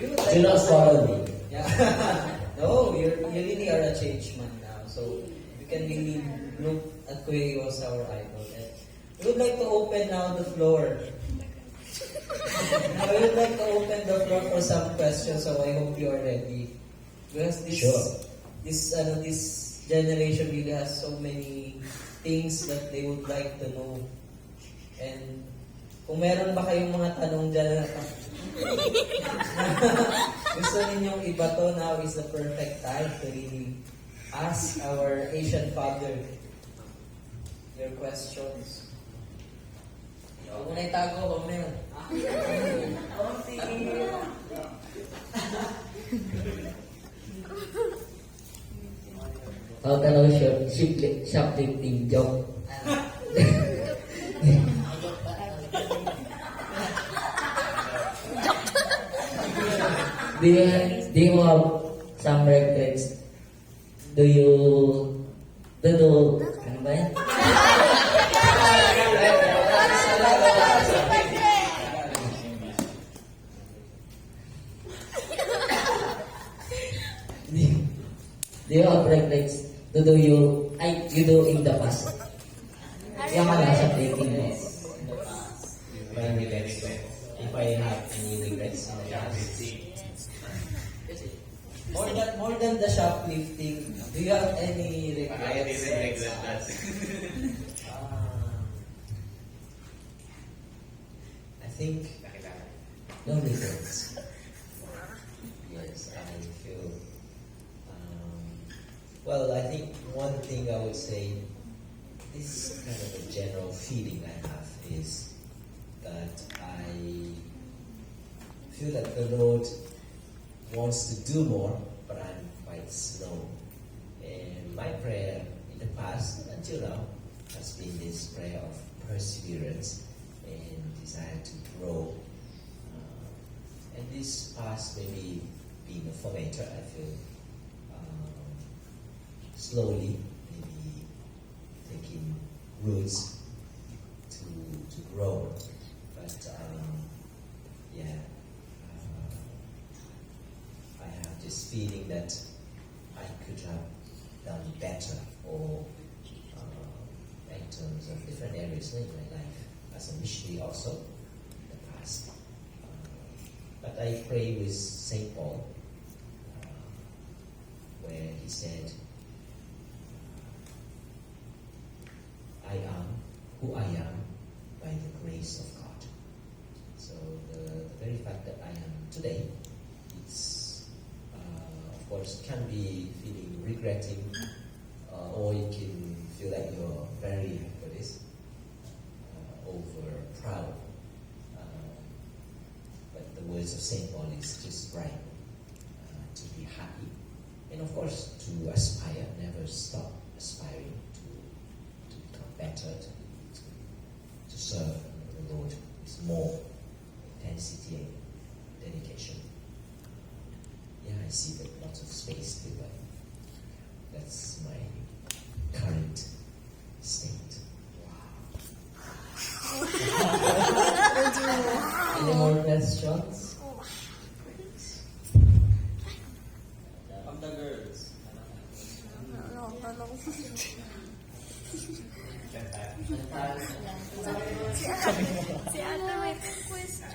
We would like Do not to- follow me. Yeah. No, you really are a changed man now. So we can really look at Kuya Iwao as our idol. And we would like to open now the floor. We would like to open the floor for some questions, so I hope you are ready. Because this generation really has so many things that they would like to know. And kung meron ba kayong mga tanong dyan na gusto ninyong ibato, now is the perfect time to really ask our Asian Father your questions. Huwag mo na itago, huwag mo na yun. How can I shoplifting joke? Do you have some regrets? Do ano ba yan? Do you have regrets to do you do in the past? Yung ano sa dating mo. My regrets, if I have any regrets in the past. More than the shoplifting, do you have any regrets? I didn't regret that. I think no regrets. Yes, I feel. Well, I think one thing I would say, this kind of a general feeling I have is that I feel that the Lord wants to do more, but I'm quite slow. And my prayer in the past until now has been this prayer of perseverance and desire to grow. And this past, maybe being a formator, I feel slowly, maybe taking roots to grow. But yeah, I have this feeling that I could have done better, or in terms of different areas in my life, as a missionary also in the past. But I pray with Saint Paul, where he said, I am who I am by the grace of God. So the very fact that I am today, it's of course can be feeling regretting, or you can feel like you're very, what is, over proud. But the words of Saint Paul is just right, to be happy, and of course to aspire, never stop aspiring to become better, to serve the Lord with more intensity and dedication. Yeah, I see that lots of space still, but that's my current state. Any more questions? From the girls. Si Ate may question.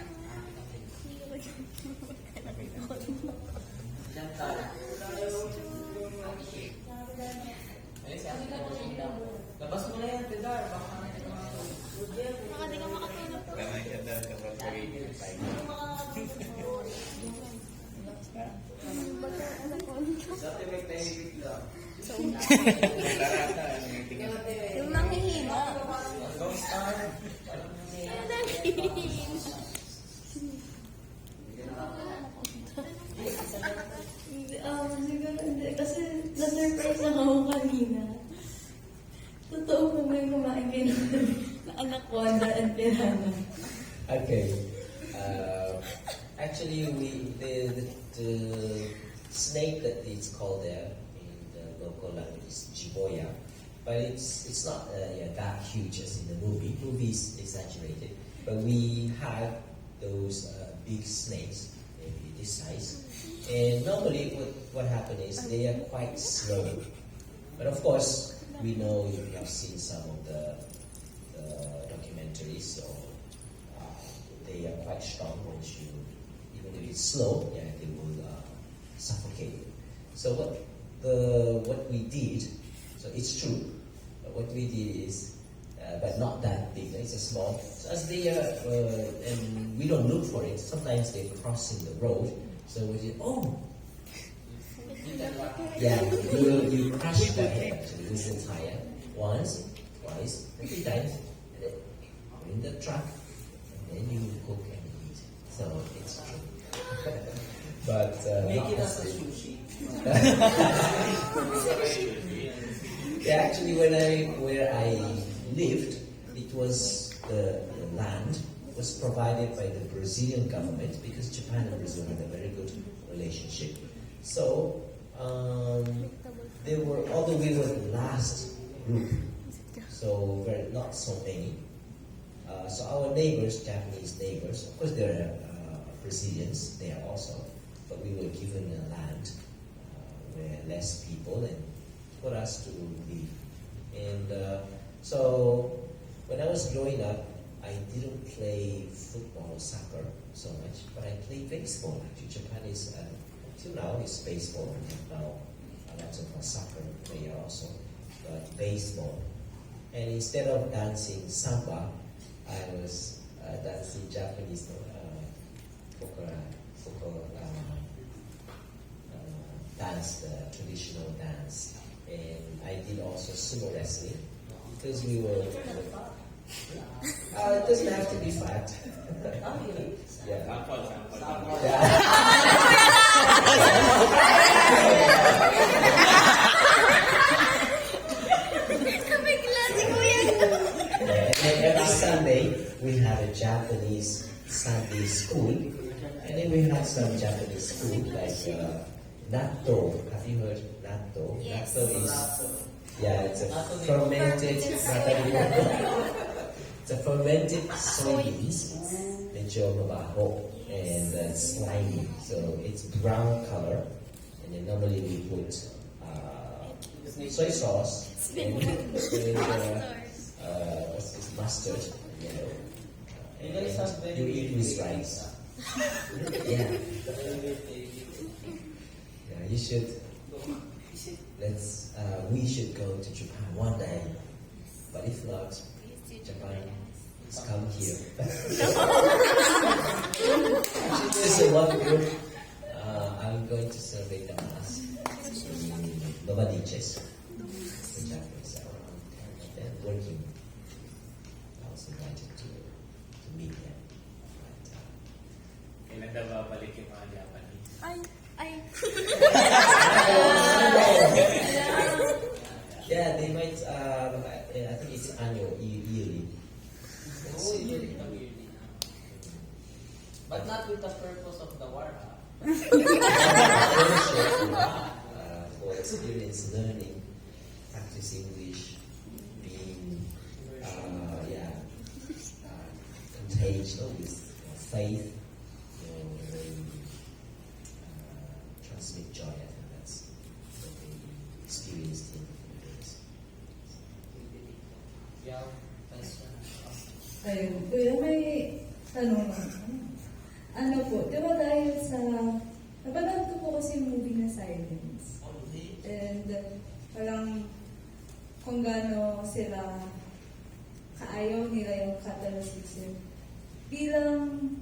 Labas mo na yan, Pedar. Baka Baka di ka makatulog. Kamay ka daw kapag radio. dati may tahimik lang. Tarata, may tingin. Yung nanghihina. Don't start. Yung nanghihina. Siguro hindi. Kasi na-surprise lang ako kanina. Totoo po may kumain kayo na anak ko, and pirana. Okay. Actually, the snake that it's called there in the local language is jiboya, but it's not that huge as in the movie. Movie is exaggerated, but we have those big snakes, maybe this size. And normally, what happens is they are quite slow. But of course, we know you have seen some of the documentaries, so they are quite strong once you, even if it's slow, yeah, they will suffocate you. So what we did, so it's true, but what we did is, but not that big, it's a small, so as they are, and we don't look for it, sometimes they're crossing the road, so we say, oh, yeah, you crush the head actually with the tire once, twice, 3 times, and then put in the truck, and then you cook and eat. So it's true. But Make not it the as a same. sushi. Yeah, actually, where I lived, it was the land was provided by the Brazilian government because Japan and Brazil had a very good relationship. So although we were the last group, so not so many. So our neighbors, Japanese neighbors, of course there are Brazilians there also, but we were given a land less people and for us to live. And so when I was growing up, I didn't play football, soccer so much, but I played baseball. Actually, Japan is, until now, is baseball. We have now lots of soccer player also, but baseball. And instead of dancing samba, I was dancing Japanese dance, the traditional dance. And I did also sumo wrestling because we were. It doesn't have to be fat. Yeah. Sample. Bigla si Kuya. And every Sunday we have a Japanese Sunday school, and then we have some Japanese food like natto. Have you heard natto? Yes. Natto is it's a fermented. It's a fermented soybeans, medyo mabaho and slimy. So it's brown color, and then normally we put soy sauce and what's this, mustard, and you eat with rice. Yeah, you should. We should go to Japan one day, but if not, Japan, let's come here. Actually, there's one group. I'm going to celebrate the mass in Novadiches, the Japanese around. They're working. I was invited to meet them. Kailan daw babalik yung mga Japanese? Ay. Yeah, they might. I think it's annual, yearly. But not with the purpose of the war, ha? For experience learning, practice English, being contagious with faith, transmit joy. I think that's what they experienced in the Philippines. Yeah, question. Ayun, kuya, may tanong ako. Ano po, di ba dahil sa... Napanood ko po kasi yung movie na Silence. And parang kung gaano sila kaayaw nila yung Catholicism. Bilang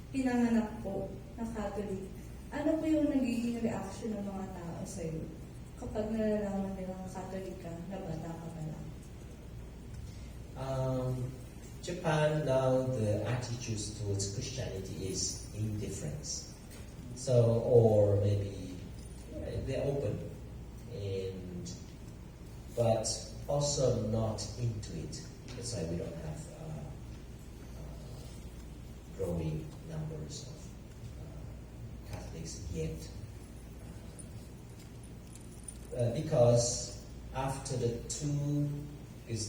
pinanganak po na Catholic, ano po yung nagiging reaction ng mga tao sa'yo kapag nalalaman nilang Catholic ka na bata ka pa lang? Japan now, the attitudes towards Christianity is indifference. So, or maybe they're open, but also not into it. That's why we don't have growing numbers of Catholics yet. Because after the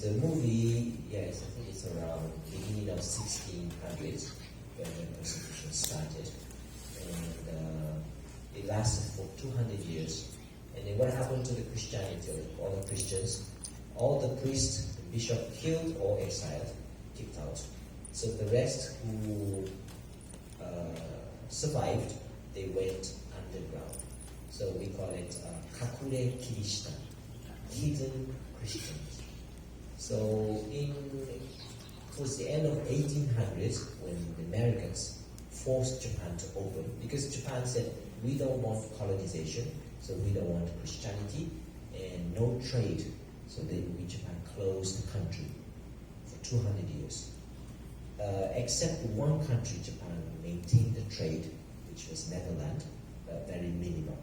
the movie, yes, I think it's around beginning of 1600s when the persecution started, and it lasted for 200 years. And then what happened to the Christianity, all the Christians? All the priests, the bishop killed or exiled, kicked out. So the rest who survived, they went underground. So we call it kakure kirishita, hidden Christians. So towards the end of 1800s, when the Americans forced Japan to open, because Japan said, we don't want colonization, so we don't want Christianity, and no trade. So Japan closed the country for 200 years. Except one country, Japan maintained the trade, which was Netherlands, very minimum.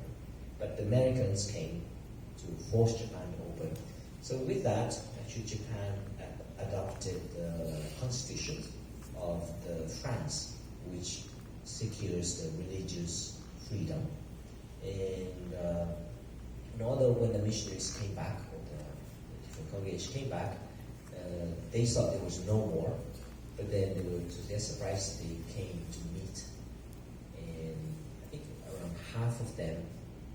But the Americans came to force Japan to open. So with that, actually Japan adopted the constitution of the France, which secures the religious freedom. And although when the missionaries came back, or the different congregations came back, they thought there was no more. But then to their surprise, they came to meet. And I think around half of them,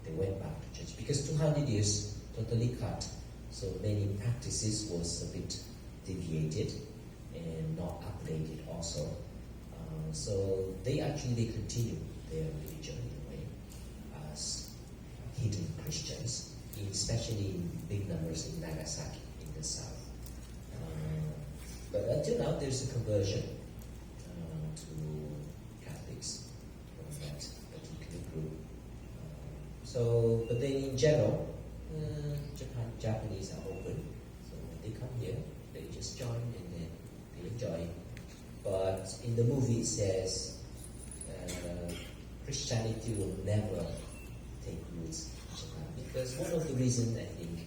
they went back to church because 200 years totally cut, so many practices was a bit deviated and not updated also. So they continue their religion in a way as hidden Christians, especially in big numbers in Nagasaki in the south. But until now, there's a conversion to Catholics from that particular group. But then in general, Japanese are open. So when they come here, they just join and then they enjoy. But in the movie it says Christianity will never take roots in Japan because one of the reasons I think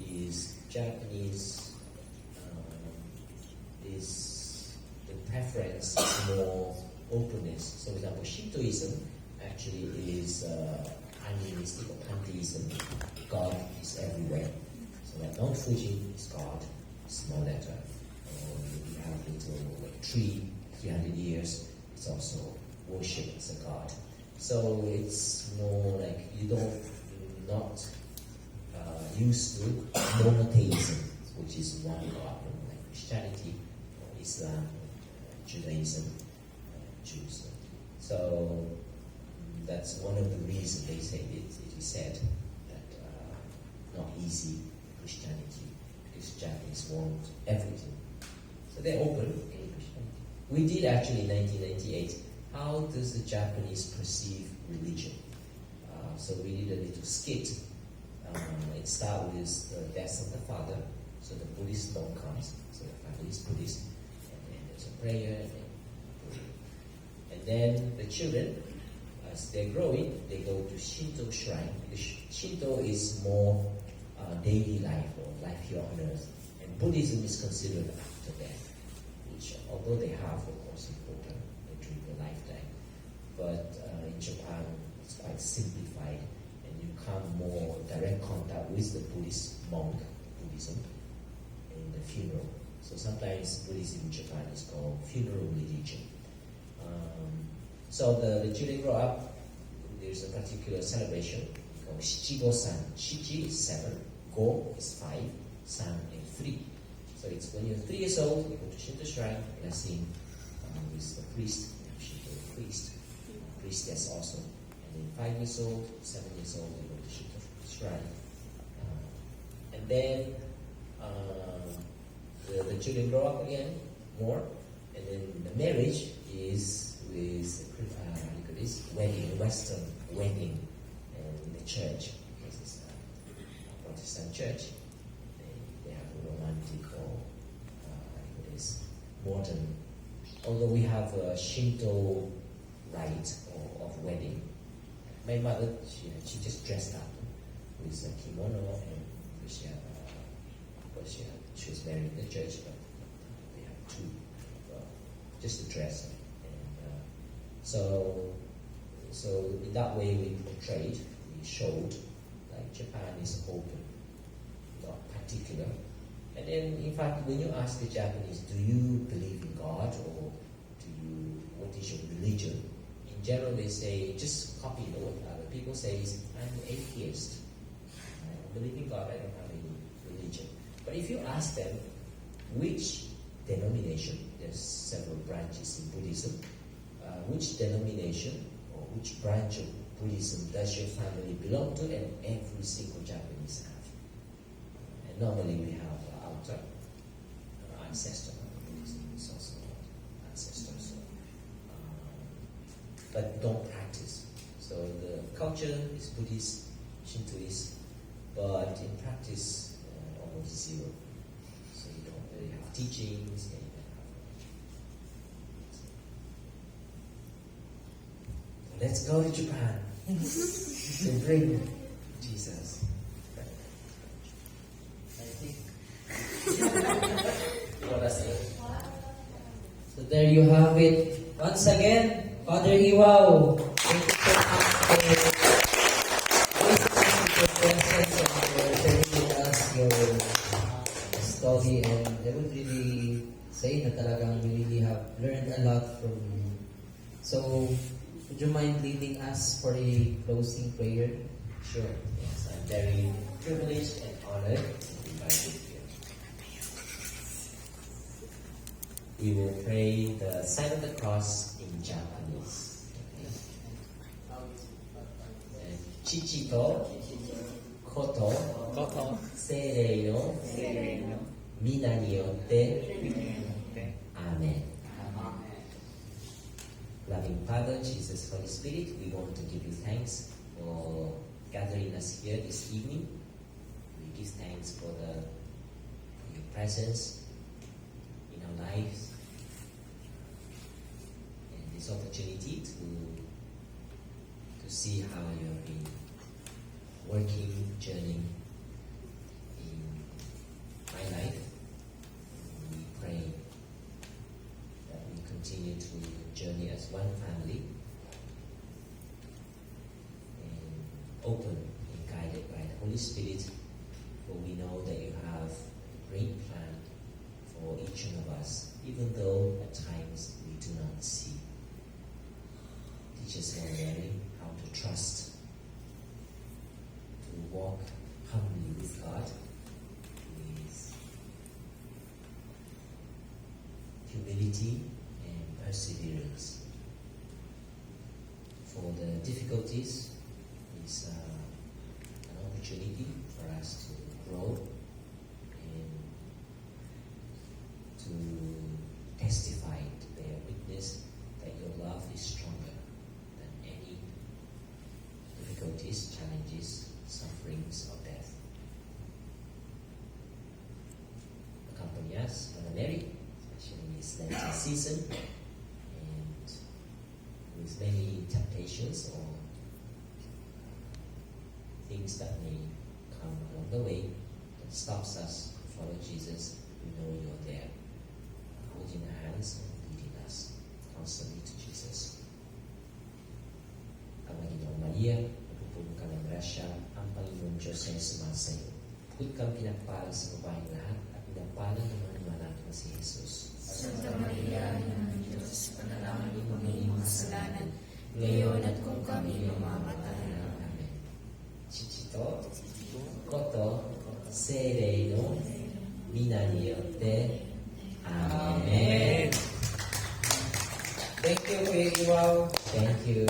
is Japanese is the preference is more openness. So, for example, Shintoism actually is animistic or pantheism. God is everywhere. So, like Mount Fuji is God, small letter. Or you have little tree, 300 years, it's also worshipped as a god. So it's more like you're not used to monotheism, which is one god, like Christianity, or Islam, Judaism, Jews. So that's one of the reasons they say it is said that not easy Christianity because Japanese want everything. So they're open in Christianity. We did actually in 1998. How does the Japanese perceive religion? So we did a little skit. It starts with the death of the father. So the Buddhist monk comes. So the family is Buddhist. And then there's a prayer. And then the children, as they're growing, they go to Shinto shrine. Because Shinto is more daily life or life here on earth. And Buddhism is considered after death, which although they have, of course, important during the lifetime, but in Japan it's quite simplified, and you come more direct contact with the Buddhist monk, Buddhism, in the funeral. So sometimes Buddhism in Japan is called funeral religion. So the children grow up. There's a particular celebration called Shichigo-san. Shichi is 7, Go is 5, San is 3. So it's when you're 3 years old, you go to Shinto shrine, blessing with the priest, Shinto priest, priestess also. And then 5 years old, 7 years old, you go to Shinto shrine. And then the children grow up again more, and then the marriage is with wedding, Western wedding, in the church, because it's a Protestant church. They have a romantic or modern. Although we have a Shinto rite of wedding. My mother, she just dressed up with a kimono, and she was married in the church, but they have 2, just a dress. And so in that way we portrayed, we showed like Japan is open, not particular. And then in fact when you ask the Japanese, do you believe in God or what is your religion? In general they say, just copy what other people say, I'm an atheist. I don't believe in God, I don't have any religion. But if you ask them which denomination, there's several branches in Buddhism, which denomination or which branch of Buddhism does your family belong to, and every single Japanese have. And normally we have outer ancestor. Buddhism is also ancestors. But don't practice. So the culture is Buddhist, Shintoist, but in practice almost zero. So you don't really have teachings. Let's go to Japan to bring Jesus. I think. What I say. So there you have it. Once again, Father Iwao, thank you so much for presence and for sharing with us your story. And I would really say na talagang we really have learned a lot from you. So, would you mind leading us for a closing prayer? Sure. Yes, I'm very privileged and honored to be invited here. We will pray the sign of the cross in Japanese. Okay. Chichito, koto, こと seirei no 聖霊の mina ni yotte. 御名によって Amen. アーメン Loving Father, Jesus, Holy Spirit, we want to give you thanks for gathering us here this evening. We give thanks for your presence in our lives and this opportunity to see how you've been working, journeying in my life. We pray that we continue to journey as one family and open and guided by the Holy Spirit, for we know that you have a great plan for each one of us, even though at times we do not see. Teach us, Lord Mary, how to trust, to walk humbly with God, with humility and perseverance. For the difficulties is an opportunity for us to grow and to testify, to bear witness that your love is stronger than any difficulties, challenges, sufferings, or death. Accompany us, Mother Mary, especially in this Lenten season, and with many temptations or things that may come along the way that stops us to follow Jesus. We know you're there, holding our hands and leading us constantly to Jesus. Ang Panginoong Maria, napupuno ka ng grasya, ang Panginoong Diyos ay sumasayo. Bukod kang pinagpala sa babaeng lahat at pinagpala ng mga anak na si Jesus. Santa Maria, Ina ng Diyos, panalangin mo kaming makasalanan, ngayon at kung kami mamamatay. Amen. Chichito, koto, seirei no, mina ni yotte. Amen. Thank you, Kuya Iwao. Thank you.